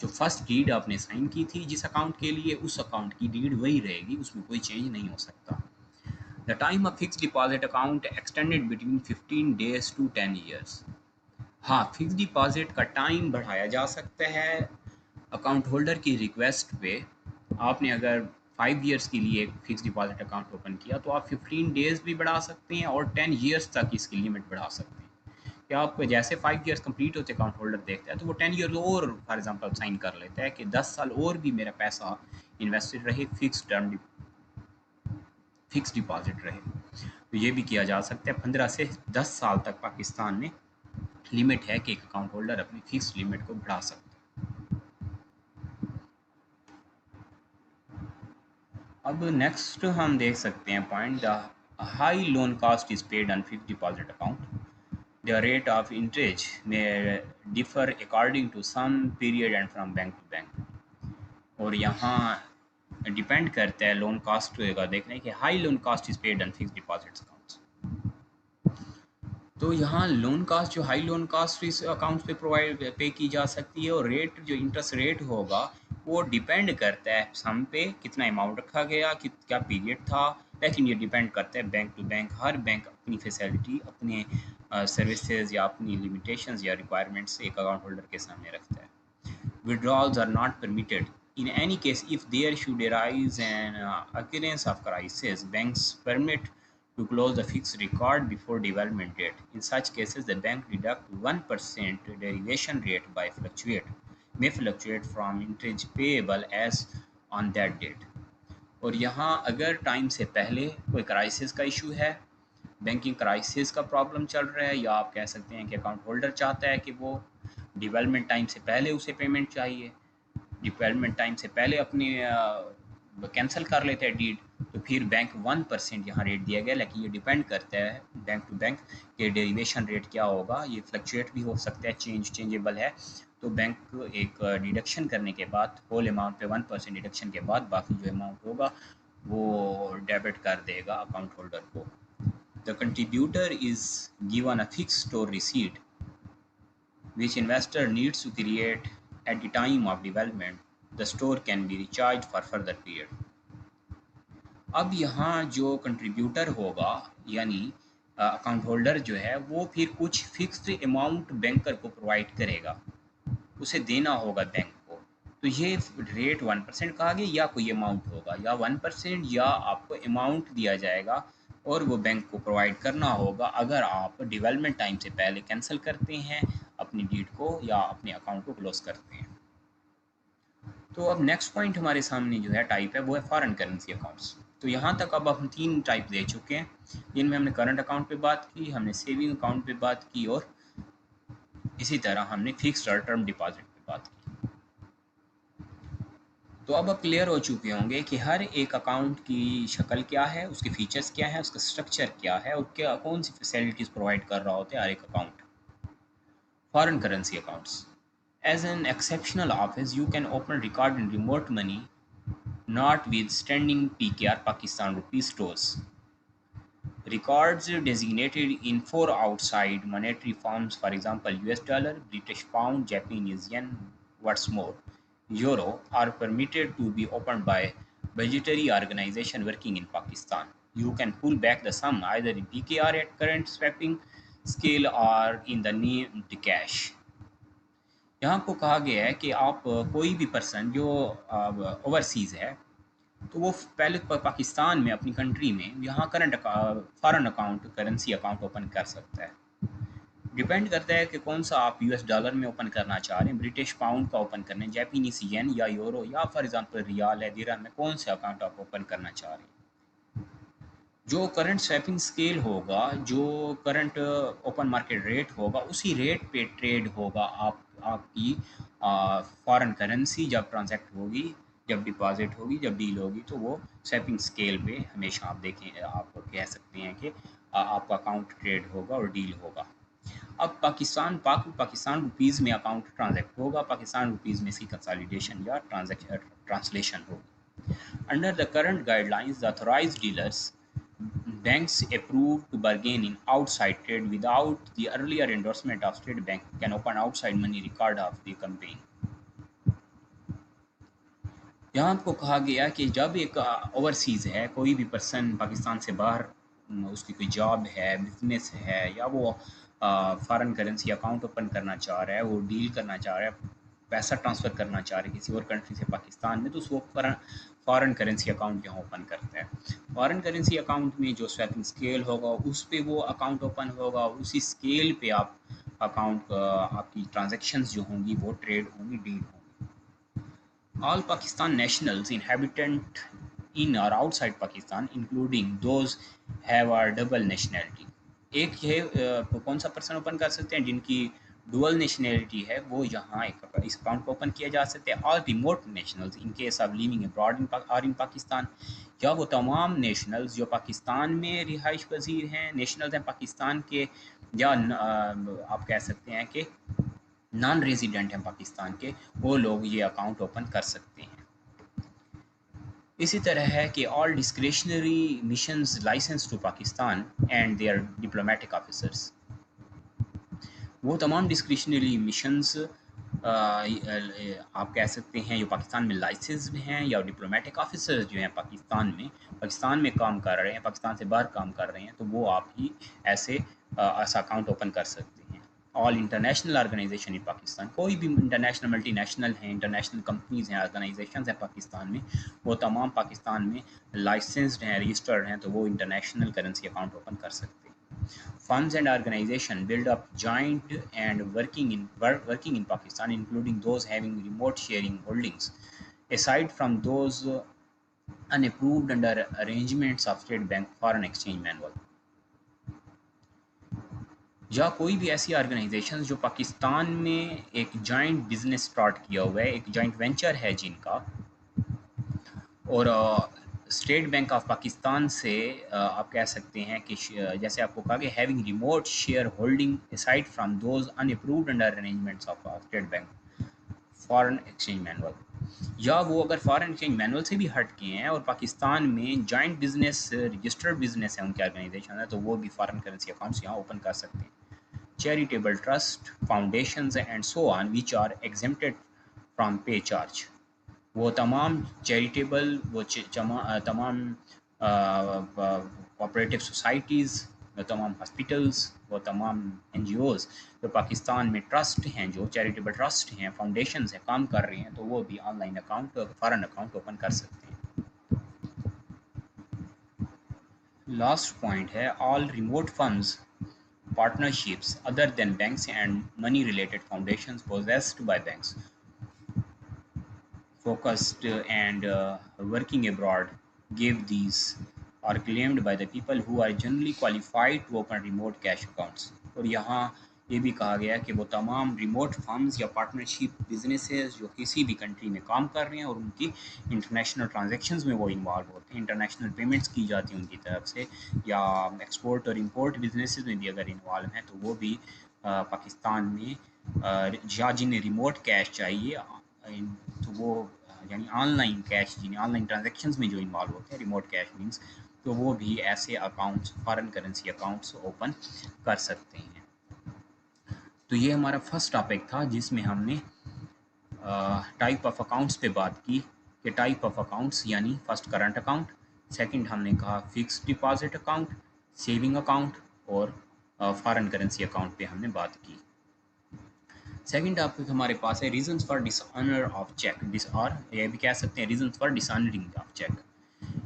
जो फर्स्ट डीड आपने साइन की थी जिस अकाउंट के लिए, उस अकाउंट की डीड वही रहेगी, उसमें कोई चेंज नहीं हो सकता। The time of fix deposit account extended between 15 days to 10 years। हाँ, फिक्स डिपॉजिट का टाइम बढ़ाया जा सकता है अकाउंट होल्डर की रिक्वेस्ट पे। आपने अगर 5 ईयर्स के लिए एक फिक्स डिपॉजिट अकाउंट ओपन किया तो आप 15 डेज़ भी बढ़ा सकते हैं और 10 ईयर्स तक इसकी लिमिट बढ़ा सकते हैं। कि आप जैसे 5 ईयर्स कंप्लीट होते अकाउंट होल्डर देखता है तो वो 10 ईयर्स और फॉर एग्जांपल साइन कर लेता है कि 10 साल और भी मेरा पैसा इन्वेस्टेड रहे, फिक्स डिपॉजिट रहे। तो ये भी किया जा सकता है। 15 से 10 साल तक पाकिस्तान में लिमिट है कि एक अकाउंट होल्डर अपनी फिक्स लिमिट को बढ़ा सकता है। अब नेक्स्ट हम देख सकते हैं point, the high loan cost is paid on fix deposit account. The rate of interest may differ according to some period and from bank to bank. और यहाँ डिपेंड करता है लोन कॉस्ट का देखने कि high loan cost is paid on fix deposit accounts. तो यहाँ loan cost जो हाई लोन कॉस्ट इस अकाउंट पे प्रोवाइड पे की जा सकती है और रेट जो इंटरेस्ट रेट होगा वो डिपेंड करता है सम पे कितना अमाउंट रखा गया, क्या पीरियड था। लेकिन ये डिपेंड करता है बैंक टू बैंक। हर बैंक अपनी फैसिलिटी, अपने सर्विसेज या अपनी लिमिटेशंस या रिक्वायरमेंट्स एक अकाउंट होल्डर के सामने रखता है। Withdrawals are not permitted. In any case, if there should arise an occurrence of crisis, banks permit to close the fixed record before development date. In such cases, the bank deduct 1% derivation rate may fluctuate from interest payable as on that date. और यहाँ अगर time से पहले कोई crisis का issue है, banking crisis का problem चल रहा है, या आप कह सकते हैं कि अकाउंट होल्डर चाहता है कि वो डेवलपमेंट टाइम से पहले उसे पेमेंट चाहिए, डेवलपमेंट टाइम से पहले अपनी कैंसिल कर लेते हैं डीड, तो फिर बैंक 1% यहाँ रेट दिया गया। लेकिन ये डिपेंड करता है बैंक टू बैंक कि डेरिवेशन रेट क्या होगा। ये फ्लक्चुएट भी हो सकता है, चेंजेबल है। तो बैंक एक डिडक्शन करने के बाद होल अमाउंट पे 1% डिडक्शन के बाद बाकी जो अमाउंट होगा वो डेबिट कर देगा अकाउंट होल्डर को। The contributor is given a fix store receipt which investor needs to create at the time of development. The store can be recharged for further period. अब यहाँ जो कंट्रीब्यूटर होगा यानी अकाउंट होल्डर जो है वो फिर कुछ फिक्स्ड अमाउंट बैंकर को प्रोवाइड करेगा, उसे देना होगा बैंक को। तो ये रेट 1% कहा गया या कोई अमाउंट होगा, या 1% या आपको अमाउंट दिया जाएगा और वो बैंक को प्रोवाइड करना होगा अगर आप डेवलपमेंट टाइम से पहले कैंसिल करते हैं अपनी डीड को या अपने अकाउंट को क्लोज करते हैं। तो अब नेक्स्ट पॉइंट हमारे सामने जो है टाइप है वो है फॉरेन करेंसी अकाउंट्स। तो यहाँ तक अब हम 3 टाइप दे चुके हैं, जिनमें हमने करंट अकाउंट पे बात की, हमने सेविंग अकाउंट पे बात की और इसी तरह हमने फिक्स्ड और टर्म डिपॉजिट पे बात की। तो अब आप क्लियर हो चुके होंगे कि हर एक अकाउंट की शक्ल क्या है, उसके फीचर्स क्या है, उसका स्ट्रक्चर क्या है और क्या कौन सी फैसिलिटीज़ प्रोवाइड कर रहा होता है हर एक account. Foreign currency accounts, as an exceptional office you can open record in remote money notwithstanding PKR Pakistan rupee stores. Records designated in 4 outside monetary forms, for example US dollar, British pound, Japanese yen, what's more, euro, are permitted to be opened by budgetary organization working in Pakistan. You can pull back the sum either in PKR at current swapping scale or in the named cash. यहाँ आपको कहा गया है कि आप कोई भी person जो ओवरसीज़ है तो वो पहले पाकिस्तान में अपनी कंट्री में यहाँ current foreign account currency account open कर सकता है। डिपेंड करता है कि कौन सा आप US डॉलर में ओपन करना चाह रहे हैं, ब्रिटिश पाउंड का ओपन करना है, जापानीज येन या यूरो या फॉर एग्जांपल रियाल है, दिरहम में, कौन से अकाउंट आप ओपन करना चाह रहे हैं। जो करंट स्वैपिंग स्केल होगा, जो करंट ओपन मार्केट रेट होगा, उसी रेट पे ट्रेड होगा आपकी फॉरेन करेंसी जब ट्रांजैक्ट होगी, जब डिपॉजिट होगी, जब डील होगी। तो वो स्वैपिंग स्केल पे हमेशा आप देखें, आप कह सकते हैं कि आपका अकाउंट ट्रेड होगा और डील होगा। अब पाकिस्तान रुपीज़ में अकाउंट ट्रांजैक्ट होगा, पाकिस्तान रुपीज़ में इसकी कंसोलिडेशन या ट्रांसलेशन होगी। Under the current guidelines the authorised dealers banks approved to bargain in outside trade without the earlier endorsement of State Bank can open outside money record of the company. यहाँ आपको कहा गया कि जब एक overseas है, कोई भी पर्सन पाकिस्तान से बाहर, उसकी कोई जॉब है, बिजनेस है, या वो फॉरेन करेंसी अकाउंट ओपन करना चाह रहा है, वो डील करना चाह रहा है, पैसा ट्रांसफ़र करना चाह रहे हैं किसी और कंट्री से पाकिस्तान में, तो उसको फॉरेन करेंसी अकाउंट यहाँ ओपन करता है। फॉरेन करेंसी अकाउंट में जो स्वैपिंग स्केल होगा उस पे वो अकाउंट ओपन होगा, उसी स्केल पे आप अकाउंट आपकी ट्रांजैक्शंस जो होंगी वो ट्रेड होंगी, डील होंगी। All Pakistan nationals inhabitant in or outside Pakistan, including those have a double nationality. एक ये कौन सा पर्सन ओपन कर सकते हैं जिनकी डुअल नेशनैलिटी है, वो यहाँ इस अकाउंट को ओपन किया जा सकते हैं। और remote nationals in case of living abroad और इन पाकिस्तान, या वो तमाम नेशनल्स जो पाकिस्तान में रिहाइश पजीर हैं, नेशनल्स हैं पाकिस्तान के, या आप कह सकते हैं कि नॉन रेजिडेंट हैं पाकिस्तान के, वो लोग ये अकाउंट ओपन कर सकते हैं। इसी तरह है कि all discretionary missions license to Pakistan and their diplomatic officers, वो तमाम डिस्क्रिशनरी मिशंस आप कह सकते हैं जो पाकिस्तान में लाइसेंस में हैं, या डिप्लोमेटिक ऑफिसर्स जो हैं पाकिस्तान में काम कर रहे हैं, पाकिस्तान से बाहर काम कर रहे हैं, तो वो आप ही ऐसे ऐसा अकाउंट ओपन कर सकते हैं। ऑल इंटरनेशनल ऑर्गेनाइजेशन इन पाकिस्तान, कोई भी इंटरनेशनल मल्टीनेशनल हैं, इंटरनेशनल कंपनीज हैं, ऑर्गेनाइजेशन हैं पाकिस्तान में, वो तमाम पाकिस्तान में लाइसेंस्ड हैं, रजिस्टर्ड हैं, तो वो इंटरनेशनल करेंसी अकाउंट ओपन कर सकते हैं। Funds and organization build up joint and working in Pakistan, including those having remote sharing holdings, aside from those unapproved under arrangements of State Bank Foreign Exchange Manual. या कोई भी ऐसी organisation जो पाकिस्तान में एक जॉइंट बिजनेस स्टार्ट किया हुआ है, एक जॉइंट वेंचर है जिनका, और स्टेट बैंक ऑफ पाकिस्तान से आप कह सकते हैं कि जैसे आपको कहा कि having remote share holding aside from those unapproved under arrangements of state bank foreign exchange manual, या वो अगर फॉरेन एक्सचेंज मैनुअल से भी हट के हैं और पाकिस्तान में जॉइंट बिजनेस रजिस्टर्ड बिजनेस है उनके ऑर्गेनाइजेशन है, तो वो भी फॉरेन करेंसी अकाउंट्स यहाँ ओपन कर सकते हैं। Charitable trust, foundations and so on which are exempted from pay charge, वो तमाम चैरिटेबल, वो तमाम कोऑपरेटिव सोसाइटीज़, वो तमाम हॉस्पिटल्स, वो तमाम एनजीओज़ जो पाकिस्तान में ट्रस्ट हैं, जो चैरिटेबल ट्रस्ट हैं, फाउंडेशंस हैं, काम कर रहे हैं, तो वो भी online account, foreign account open कर सकते हैं। लास्ट पॉइंट है all remote funds partnerships other than banks and money related foundations possessed by banks focused and working abroad give these are claimed by the people who are generally qualified to open remote cash accounts। और यहाँ ये भी कहा गया कि वो तमाम remote funds या पार्टनरशिप बिजनेसेस जो किसी भी कंट्री में काम कर रहे हैं और उनकी इंटरनेशनल ट्रांजैक्शंस में वो इन्वॉल्व होते हैं, इंटरनेशनल पेमेंट्स की जाती हैं उनकी तरफ से, या एक्सपोर्ट और इंपोर्ट बिजनेसेस में भी अगर इन्वॉल्व हैं, तो वो भी पाकिस्तान में या जिन्हें रिमोट कैश चाहिए, तो वो यानी ऑनलाइन कैश, जिन्हें ऑनलाइन ट्रांजैक्शंस में जो इन्वॉल्व होते हैं, रिमोट कैश मीन्स, तो वो भी ऐसे accounts, foreign currency accounts open कर सकते हैं। तो ये हमारा फर्स्ट टॉपिक था जिसमें हमने टाइप ऑफ अकाउंट्स पे बात की कि टाइप ऑफ अकाउंट्स यानी फर्स्ट करंट अकाउंट, सेकंड हमने कहा fixed deposit account, saving account, और फॉरेन करेंसी अकाउंट पे हमने बात की। सेकंड टॉपिक हमारे पास है reasons for dishonour of cheque, और ये भी कह सकते हैं reasons for dishonouring of cheque,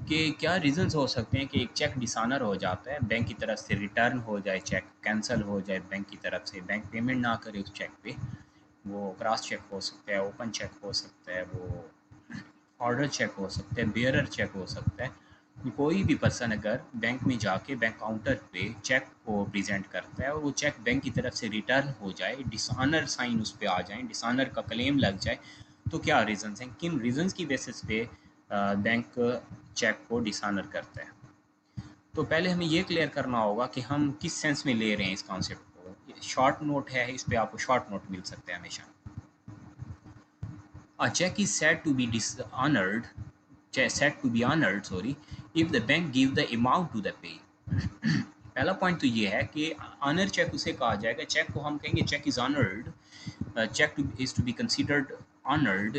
कि क्या रीजंस हो सकते हैं कि एक चेक डिसऑनर हो जाता है, बैंक की तरफ से रिटर्न हो जाए, चेक कैंसिल हो जाए, बैंक की तरफ से बैंक पेमेंट ना करे उस चेक पे, वो क्रॉस चेक हो सकता है, ओपन चेक हो सकता है, वो ऑर्डर चेक हो सकता है, बेयरर चेक हो सकता है। कोई भी पर्सन अगर बैंक में जाके बैंक काउंटर पे चेक को प्रेजेंट करता है और वो चेक बैंक की तरफ से रिटर्न हो जाए, डिसऑनर साइन उस पर आ जाए, डिसऑनर का क्लेम लग जाए, तो क्या रीजंस हैं, किन रीजंस की बेसिस पे बैंक चेक को डिसऑनर करता है। तो पहले हमें ये क्लियर करना होगा कि हम किस सेंस में ले रहे हैं इस कॉन्सेप्ट को। शॉर्ट नोट है, इस पर आपको शॉर्ट नोट मिल सकता है हमेशा। A check is said to be dishonored, said to be honored, sorry, if the bank give the amount to the pay। पहला पॉइंट तो ये है कि ऑनर चेक उसे कहा जाएगा, चेक को हम कहेंगे cheque is honoured, cheque is to be considered honoured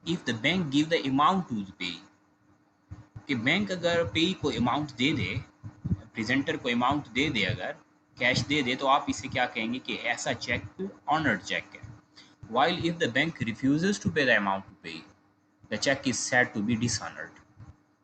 if the bank give the amount to the pay, कि बैंक अगर पे को अमाउंट दे दे, प्रेजेंटर को अमाउंट दे दे, अगर कैश दे दे, तो आप इसे क्या कहेंगे कि ऐसा चेक ऑनर्ड चेक है। While if the bank refuses to pay the amount to pay, the check is said to be dishonored।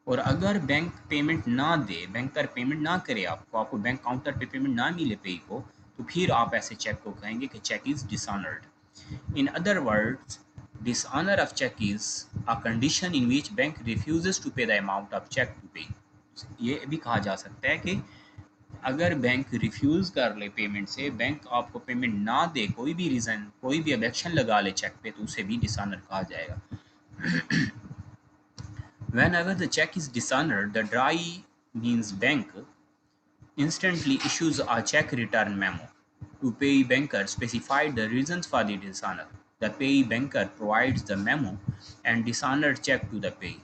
और अगर बैंक पेमेंट ना दे, बैंकर पेमेंट ना करे आपको बैंक काउंटर पे पेमेंट ना मिले पेई को, तो फिर आप ऐसे चेक को कहेंगे कि cheque is dishonoured. In other words, dishonor of check is a condition in which bank refuses to pay the amount of check to pay। ये भी कहा जा सकता है कि अगर बैंक रिफ्यूज़ कर ले पेमेंट से, बैंक आपको पेमेंट ना दे, कोई भी रीज़न, कोई भी ऑब्जेक्शन लगा ले चेक पे, तो उसे भी डिसऑनर कहा जाएगा। Whenever the check is dishonored, the dry means bank instantly issues a check return memo to payee banker specified the reasons for the dishonor. The payee banker provides the memo and dishonored check to the payee।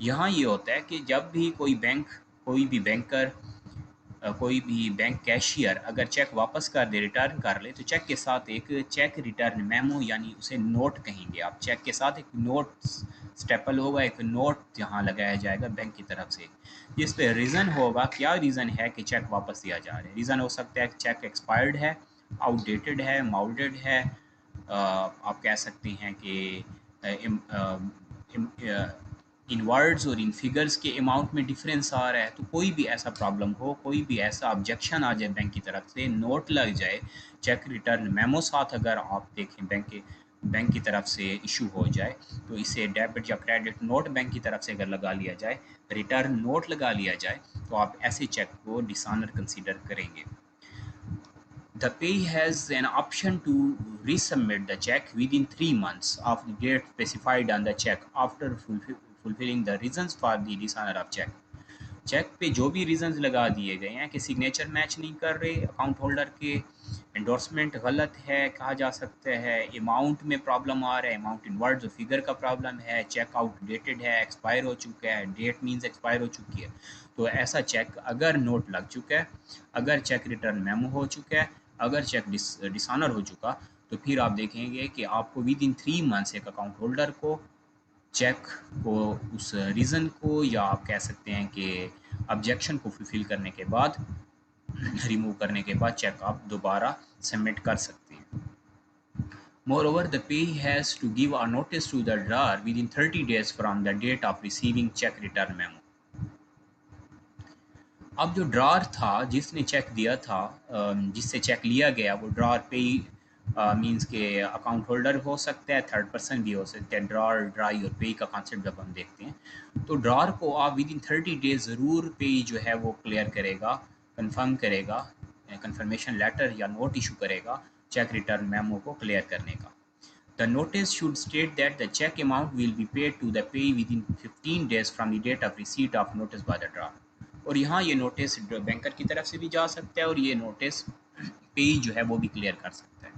यहाँ ये होता है कि जब भी कोई भी banker कोई भी बैंक कैशियर अगर चेक वापस कर दे, रिटर्न कर ले, तो चेक के साथ एक चेक रिटर्न मेमो यानी उसे नोट कहेंगे आप, चेक के साथ एक नोट स्टेपल होगा, एक नोट यहाँ लगाया जाएगा बैंक की तरफ से, जिस पे रीज़न होगा क्या रीज़न है कि चेक वापस दिया जा रहा है। रीज़न हो सकता है कि चेक एक्सपायर्ड है, आउटडेटेड है, माउल्डेड है, आप कह सकते हैं कि इन वर्ड्स और इन फिगर्स के अमाउंट में डिफरेंस आ रहा है। तो कोई भी ऐसा प्रॉब्लम हो, कोई भी ऐसा ऑब्जेक्शन आ जाए बैंक की तरफ से, नोट लग जाए, चेक रिटर्न मेमो साथ अगर आप देखें बैंक की तरफ से इशू हो जाए, तो इसे डेबिट या क्रेडिट नोट बैंक की तरफ से अगर लगा लिया जाए, रिटर्न नोट लगा लिया जाए, तो आप ऐसे चेक को डिसऑनर कंसीडर करेंगे। The payee has an option to resubmit the check within 3 months of the date specified on the check after fulfilling the reasons for the dishonor of check। Cheque पे जो भी reasons लगा दिए गए हैं कि signature match नहीं कर रहे अकाउंट होल्डर के, एंडोर्समेंट गलत है कहा जा सकता है, अमाउंट में प्रॉब्लम आ रहा है, अमाउंट इन वर्ड्स और फिगर का प्रॉब्लम है, चेक आउटडेटेड है, एक्सपायर हो चुका है, डेट मींस एक्सपायर हो चुकी है, तो ऐसा चेक अगर नोट लग चुका है, अगर चेक रिटर्न मेमो हो चुका है, अगर चेक डिसऑनर हो चुका, तो फिर आप देखेंगे कि आपको विद इन 3 मंथ्स एक अकाउंट होल्डर को चेक को उस रीज़न को या आप कह सकते हैं कि ऑब्जेक्शन को फुलफ़िल करने के बाद, रिमूव करने के बाद चेक आप दोबारा सबमिट कर सकते हैं। Moreover, the payee has to give a notice to the drawer within 30 days from the date of receiving check return memo। अब जो ड्रॉर था जिसने चेक दिया था, जिससे चेक लिया गया, वो ड्रॉर पेई मींस के अकाउंट होल्डर हो सकता है, थर्ड पर्सन भी हो सकता है। ड्रॉर, ड्राई और पेई का कॉन्सेप्ट जब हम देखते हैं, तो ड्रॉर को आप विद इन 30 डेज ज़रूर पेई जो है वो क्लियर करेगा, कंफर्म करेगा, कंफर्मेशन लेटर या नोट इशू करेगा चेक रिटर्न मेमो को क्लियर करने का। The notice should state that the check amount will be paid to the payee within 15 days from the date of receipt of notice by the drawer। और यहाँ ये notice banker की तरफ से भी जा सकता है और ये नोटिस पेई जो है वो भी क्लियर कर सकता है।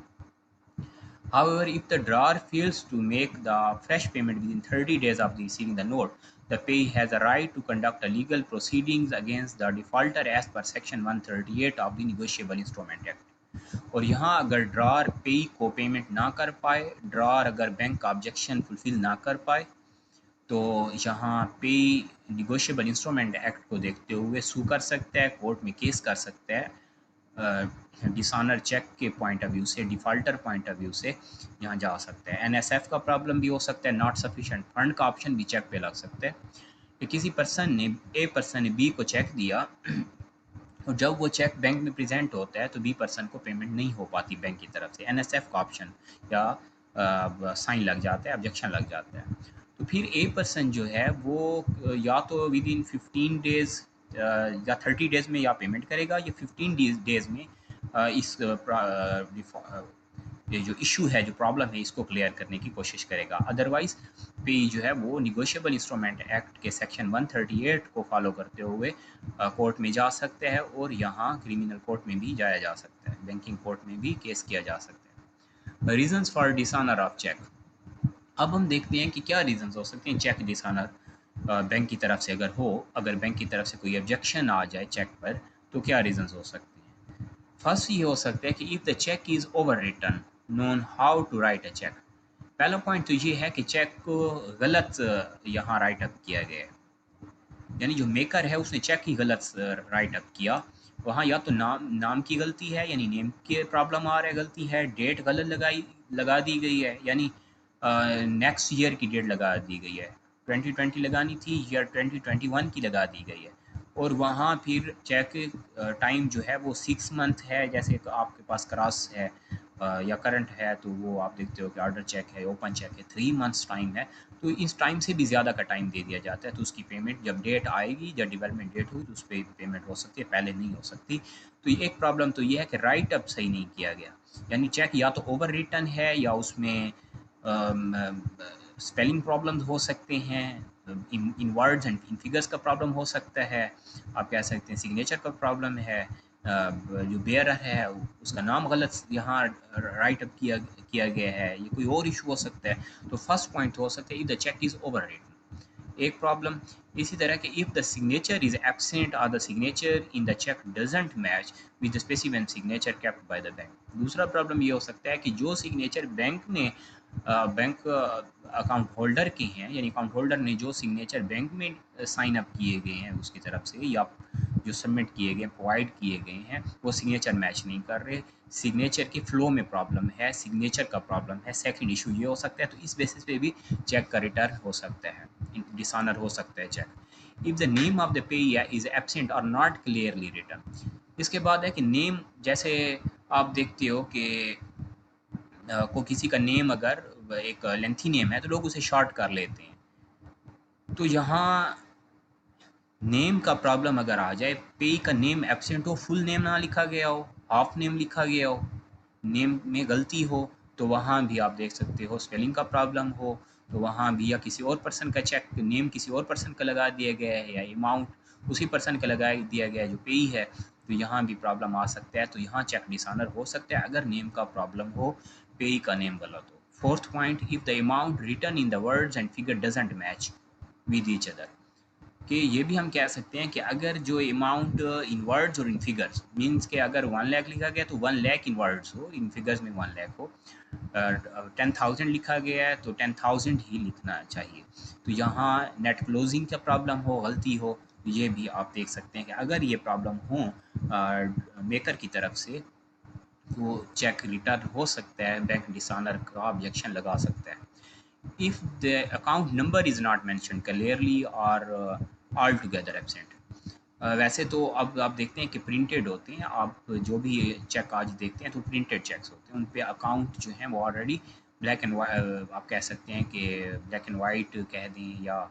However, if the drawer fails to make the fresh payment within 30 days of receiving the note, the payee has a right to conduct a legal proceedings against the defaulter as per section 138 of the Negotiable Instrument Act। और यहाँ अगर drawer पेई को payment ना कर पाए, drawer अगर bank का ऑब्जेक्शन फुलफिल ना कर पाए, तो यहाँ पेई निगोशिएबल इंस्ट्रूमेंट एक्ट को देखते हुए सू कर सकता है, कोर्ट में केस कर सकता है, डिसऑनर चेक के पॉइंट ऑफ व्यू से, डिफ़ॉल्टर पॉइंट ऑफ व्यू से यहाँ जा सकता है। एनएसएफ का प्रॉब्लम भी हो सकता है, नॉट सफिशिएंट फंड का ऑप्शन भी चेक पे लग सकता है कि किसी पर्सन ने, ए पर्सन ने बी को चेक दिया और जब वो चेक बैंक में प्रेजेंट होता है तो बी पर्सन को पेमेंट नहीं हो पाती बैंक की तरफ से, एनएसएफ का ऑप्शन या साइन लग जाता है, ऑब्जेक्शन लग जाता है। तो फिर ए पर्सन जो है वो या तो विद इन 15 डेज़ या 30 डेज़ में या पेमेंट करेगा या 15 डेज़ में इस ये जो इशू है, जो प्रॉब्लम है, इसको क्लियर करने की कोशिश करेगा। अदरवाइज़ पे जो है वो निगोशिएबल इंस्ट्रूमेंट एक्ट के सेक्शन 138 को फॉलो करते हुए कोर्ट में जा सकते हैं और यहाँ क्रिमिनल कोर्ट में भी जाया जा सकता है, बैंकिंग कोर्ट में भी केस किया जा सकता है। Reasons for dishonour of cheque. अब हम देखते हैं कि क्या रीजंस हो सकते हैं चेक डिसऑनर बैंक की तरफ से अगर हो, अगर बैंक की तरफ से कोई ऑब्जेक्शन आ जाए चेक पर, तो क्या रीजंस हो सकते हैं। फर्स्ट ये हो सकता है कि if the cheque is over return, known how to write a cheque. पहला पॉइंट तो ये है कि चेक को गलत यहाँ राइट अप किया गया है, यानी जो मेकर है उसने चेक ही गलत राइट अप किया। वहाँ या तो नाम की गलती है, यानी नेम के प्रॉब्लम आ रहा है, गलती है, डेट गलत लगा दी गई है, यानी नेक्स्ट ईयर की डेट लगा दी गई है, 2020 लगानी थी या 2021 की लगा दी गई है, और वहाँ फिर चेक टाइम जो है वो 6 मंथ है। जैसे आपके पास क्रॉस है या करंट है, तो वो आप देखते हो कि ऑर्डर चेक है, ओपन चेक है, 3 मंथ्स टाइम है, तो इस टाइम से भी ज़्यादा का टाइम दे दिया जाता है। तो उसकी पेमेंट जब डेट आएगी, जब डेवलपमेंट डेट हुई, तो उस पर पेमेंट हो सकती है, पहले नहीं हो सकती। तो एक प्रॉब्लम तो ये है कि राइट अप सही नहीं किया गया, यानी चेक या तो ओवर रिटन है या उसमें स्पेलिंग प्रॉब्लम्स हो सकते हैं, इन वर्ड्स एंड इन फिगर्स का प्रॉब्लम हो सकता है, आप कह सकते हैं सिग्नेचर का प्रॉब्लम है, जो बेयरर है उसका नाम गलत यहाँ राइट अप किया गया है, ये कोई और इशू हो सकता है। तो फर्स्ट पॉइंट हो सकता है if the cheque is over written, एक प्रॉब्लम। इसी तरह के if the signature is absent और the signature in the cheque doesn't match with the specific signature kept by the bank. दूसरा प्रॉब्लम ये हो सकता है कि जो सिग्नेचर बैंक ने बैंक अकाउंट होल्डर के हैं, यानी अकाउंट होल्डर ने जो सिग्नेचर बैंक में साइन अप किए गए हैं उसकी तरफ से, या जो सबमिट किए गए प्रोवाइड किए गए हैं, वो सिग्नेचर मैच नहीं कर रहे, सिग्नेचर के फ्लो में प्रॉब्लम है, सिग्नेचर का प्रॉब्लम है। सेकंड इशू ये हो सकता है, तो इस बेसिस पे भी चेक का रिटर्न हो सकता है, डिसऑनर हो सकता है cheque. If the name of the payer is absent or not clearly return. इसके बाद है कि नेम, जैसे आप देखते हो कि को किसी का नेम अगर एक लेंथी नेम है तो लोग उसे शॉर्ट कर लेते हैं। तो यहाँ नेम का प्रॉब्लम अगर आ जाए, पे का नेम एब्सेंट हो, फुल नेम ना लिखा गया हो, हाफ नेम लिखा गया हो, नेम में गलती हो, तो वहाँ भी आप देख सकते हो स्पेलिंग का प्रॉब्लम हो, तो वहाँ भी, या किसी और पर्सन का चेक नेम किसी और पर्सन का लगा दिया गया है, या अमाउंट उसी पर्सन का लगा दिया गया है जो पेई है, तो यहाँ भी प्रॉब्लम आ सकता है। तो यहाँ चेक डिसऑनर हो सकता है अगर नेम का प्रॉब्लम हो, पेई का नेम गलत हो। Fourth point, if the amount written in the words and figure doesn't match with each other, कि ये भी हम कह सकते हैं कि अगर जो अमाउंट इन वर्ड्स और इन फिगर्स, मीन्स के अगर 1 लाख लिखा गया तो 1 लाख इन वर्ड्स हो, इन फिगर्स में 1 लाख हो, 10,000 लिखा गया है तो 10,000 ही लिखना चाहिए। तो यहाँ नेट क्लोजिंग का प्रॉब्लम हो, गलती हो, तो ये भी आप देख सकते हैं कि अगर ये प्रॉब्लम हो मेकर की तरफ से, तो चेक रिटर्न हो सकता है, बैंक डिसऑनर का ऑब्जेक्शन लगा सकता है। if the account number is not mentioned clearly or altogether absent। वैसे तो अब आप देखते हैं कि प्रिंटेड होते हैं, आप जो भी चेक आज देखते हैं तो प्रिंटेड चेक्स होते हैं, उन पे अकाउंट जो हैं वो ऑलरेडी ब्लैक एंड वाइट, आप कह सकते हैं कि ब्लैक एंड वाइट कह दें, या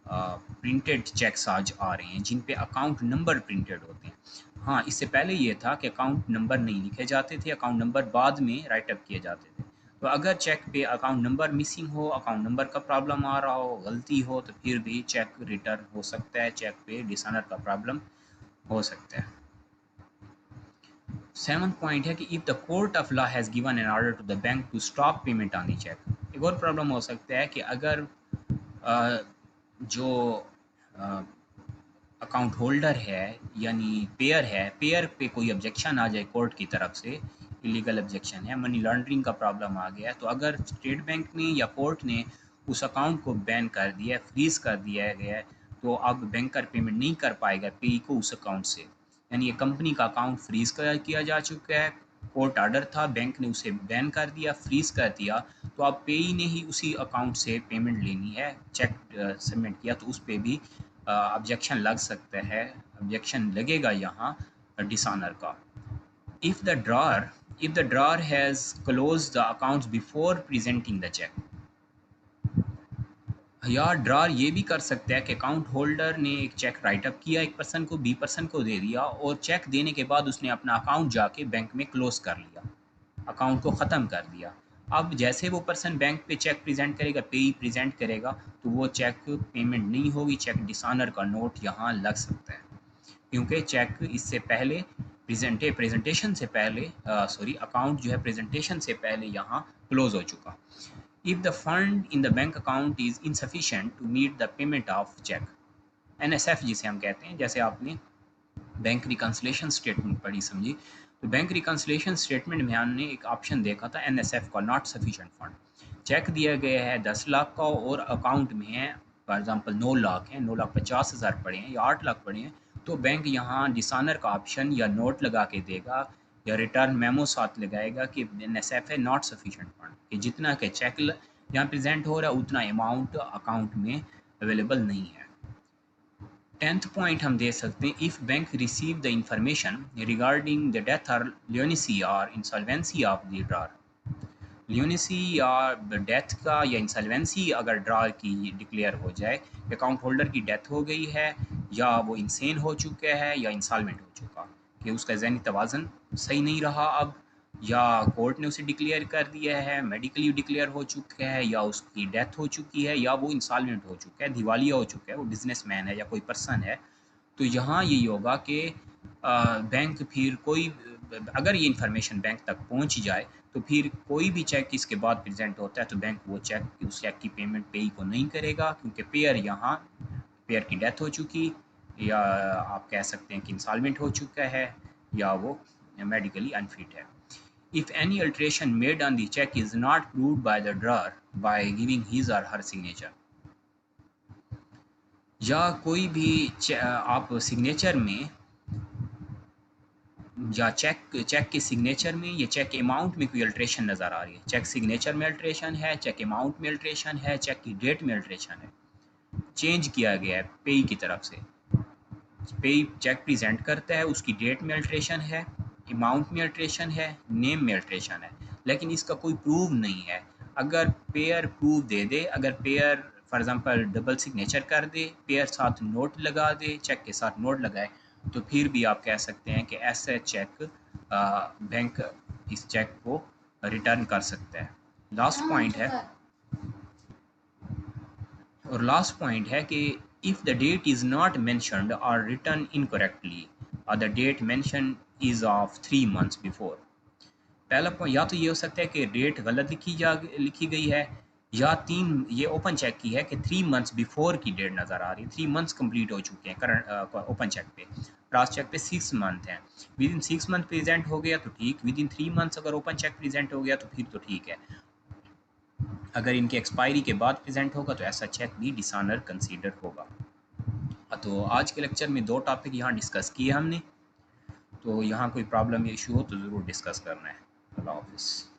प्रिंटेड चेक्स आज आ रहे हैं जिन पे अकाउंट नंबर प्रिंटेड होते हैं। हाँ, इससे पहले ये था कि अकाउंट नंबर नहीं लिखे जाते थे, अकाउंट नंबर बाद में राइट अप किए जाते थे। तो अगर चेक पे अकाउंट नंबर मिसिंग हो, अकाउंट नंबर का प्रॉब्लम आ रहा हो, गलती हो, तो फिर भी चेक रिटर्न हो सकता है, चेक पे डिसऑनर का प्रॉब्लम हो सकता है। 7th पॉइंट है कि if the court of law has given an order to the bank to stop payment on the cheque. एक और प्रॉब्लम हो सकता है कि अगर जो अकाउंट होल्डर है यानी पेयर है, पेयर पे कोई ऑब्जेक्शन आ जाए कोर्ट की तरफ से, इलीगल ऑब्जेक्शन है, मनी लॉन्ड्रिंग का प्रॉब्लम आ गया है, तो अगर स्टेट बैंक ने या कोर्ट ने उस अकाउंट को बैन कर दिया, फ्रीज कर दिया गया है, तो अब बैंकर पेमेंट नहीं कर पाएगा पेई को उस अकाउंट से, यानी ये कंपनी का अकाउंट फ्रीज किया जा चुका है, कोर्ट ऑर्डर था, बैंक ने उसे बैन कर दिया, फ्रीज कर दिया, तो अब पेई ने ही उसी अकाउंट से पेमेंट लेनी है, चेक सबमिट किया, तो उस पर भी ऑब्जेक्शन लग सकता है, ऑब्जेक्शन लगेगा यहाँ डिसऑनर का। If the drawer if the drawer has closed the accounts before presenting the check, या ड्रॉर ये भी कर सकता है कि अकाउंट होल्डर ने एक चेक राइट अप किया, एक पर्सन को, बी पर्सन को दे दिया, और चेक देने के बाद उसने अपना अकाउंट जाके बैंक में क्लोज कर लिया, अकाउंट को ख़त्म कर दिया। अब जैसे वो पर्सन बैंक पे चेक प्रेजेंट करेगा, पेई प्रेजेंट करेगा, तो वो चेक पेमेंट नहीं होगी, चेक डिसऑनर का नोट यहाँ लग सकता है, क्योंकि चेक इससे पहले प्रेजेंटेशन से पहले अकाउंट जो है प्रेजेंटेशन से पहले यहाँ क्लोज हो चुका। If the fund in the bank account is insufficient to meet the payment of cheque, NSF जिसे हम कहते हैं, जैसे आपने बैंक रिकन्सिलेशन स्टेटमेंट पढ़ी समझी, तो बैंक रिकन्सिलेशन स्टेटमेंट में हमने एक ऑप्शन देखा था एनएसएफ का, नॉट सफिशिएंट फंड, चेक दिया गया है 10 लाख का और अकाउंट में है फॉर एग्जांपल 9 लाख है, 9,50,000 पड़े हैं या 8 लाख पड़े हैं, तो बैंक यहाँ डिसऑनर का ऑप्शन या नोट लगा के देगा या रिटर्न मेमो साथ लगाएगा कि एनएसएफ है नॉट सफिशिएंट फंड, कि जितना के चेक यहाँ प्रेजेंट हो रहा है उतना अमाउंट अकाउंट में अवेलेबल नहीं है। 10th पॉइंट हम दे सकते हैं, if bank receive the information regarding the death और ल्यूनेसी और insolvency of the drawer. Lunacy या डेथ का या इंसॉल्वेंसी अगर ड्रॉर की डिक्लेयर हो जाए, अकाउंट होल्डर की डेथ हो गई है या वो इंसेन हो चुका है या इंसॉल्वेंट हो चुका, कि उसका ज़हनी तवाज़न सही नहीं रहा अब, या कोर्ट ने उसे डिक्लेयर कर दिया है, मेडिकली डिक्लेयर हो चुका है, या उसकी डेथ हो चुकी है, या वो इंसॉल्वेंट हो चुका है, दिवालिया हो चुका है, वो बिजनेसमैन है या कोई पर्सन है, तो यहाँ ये होगा कि बैंक फिर कोई, अगर ये इन्फॉर्मेशन बैंक तक पहुँच जाए तो फिर कोई भी चेक इसके बाद प्रेजेंट होता है तो बैंक वो चेक, उस चेक की पेमेंट पेई को नहीं करेगा, क्योंकि पेयर की डेथ हो चुकी, या आप कह सकते हैं कि इंसॉल्वेंट हो चुका है, या वो मेडिकली अनफिट है। If any alteration made on the cheque is not proved by the drawer by giving his or her signature, या कोई भी आप सिग्नेचर में या चेक के सिग्नेचर में या चेक अमाउंट में कोई अल्ट्रेशन नज़र आ रही है, चेक सिग्नेचर में अल्ट्रेशन है, चेक अमाउंट में अल्ट्रेशन है, चेक की डेट में अल्ट्रेशन है, चेंज किया गया है पेई की तरफ से, पेई चेक प्रेजेंट करता है, उसकी डेट में अल्ट्रेशन है, अमाउंट में अल्ट्रेशन है, नेम में अल्ट्रेशन है, लेकिन इसका कोई प्रूव नहीं है। अगर पेयर प्रूव दे दे, अगर pair for example double signature कर दे, पेयर साथ नोट लगा दे, चेक के साथ नोट लगाए, तो फिर भी आप कह सकते हैं कि ऐसा चेक बैंक इस चेक को रिटर्न कर सकता है। लास्ट पॉइंट है, और लास्ट पॉइंट है कि if the date is not mentioned or return incorrectly or the date mention is of 3 months before. पहला पॉइंट या तो ये हो सकता है कि डेट गलत लिखी गई है, या तीन, ये ओपन चेक की है कि 3 months बिफोर की डेट नज़र आ रही है, 3 months कंप्लीट हो चुके हैं करंट ओपन चेक पे, क्रॉस चेक पे 6 month है, विद इन 6 month प्रेजेंट हो गया तो ठीक, विद इन 3 months अगर ओपन चेक प्रेजेंट हो गया तो फिर तो ठीक है, अगर इनके एक्सपायरी के बाद प्रेजेंट होगा तो ऐसा चेक भी डिसऑनर कंसीडर होगा। तो आज के लेक्चर में 2 टॉपिक यहाँ डिस्कस किए हमने, तो यहाँ कोई प्रॉब्लम या इशू हो तो ज़रूर डिस्कस करना है। अल्लाह हाफ़िज़।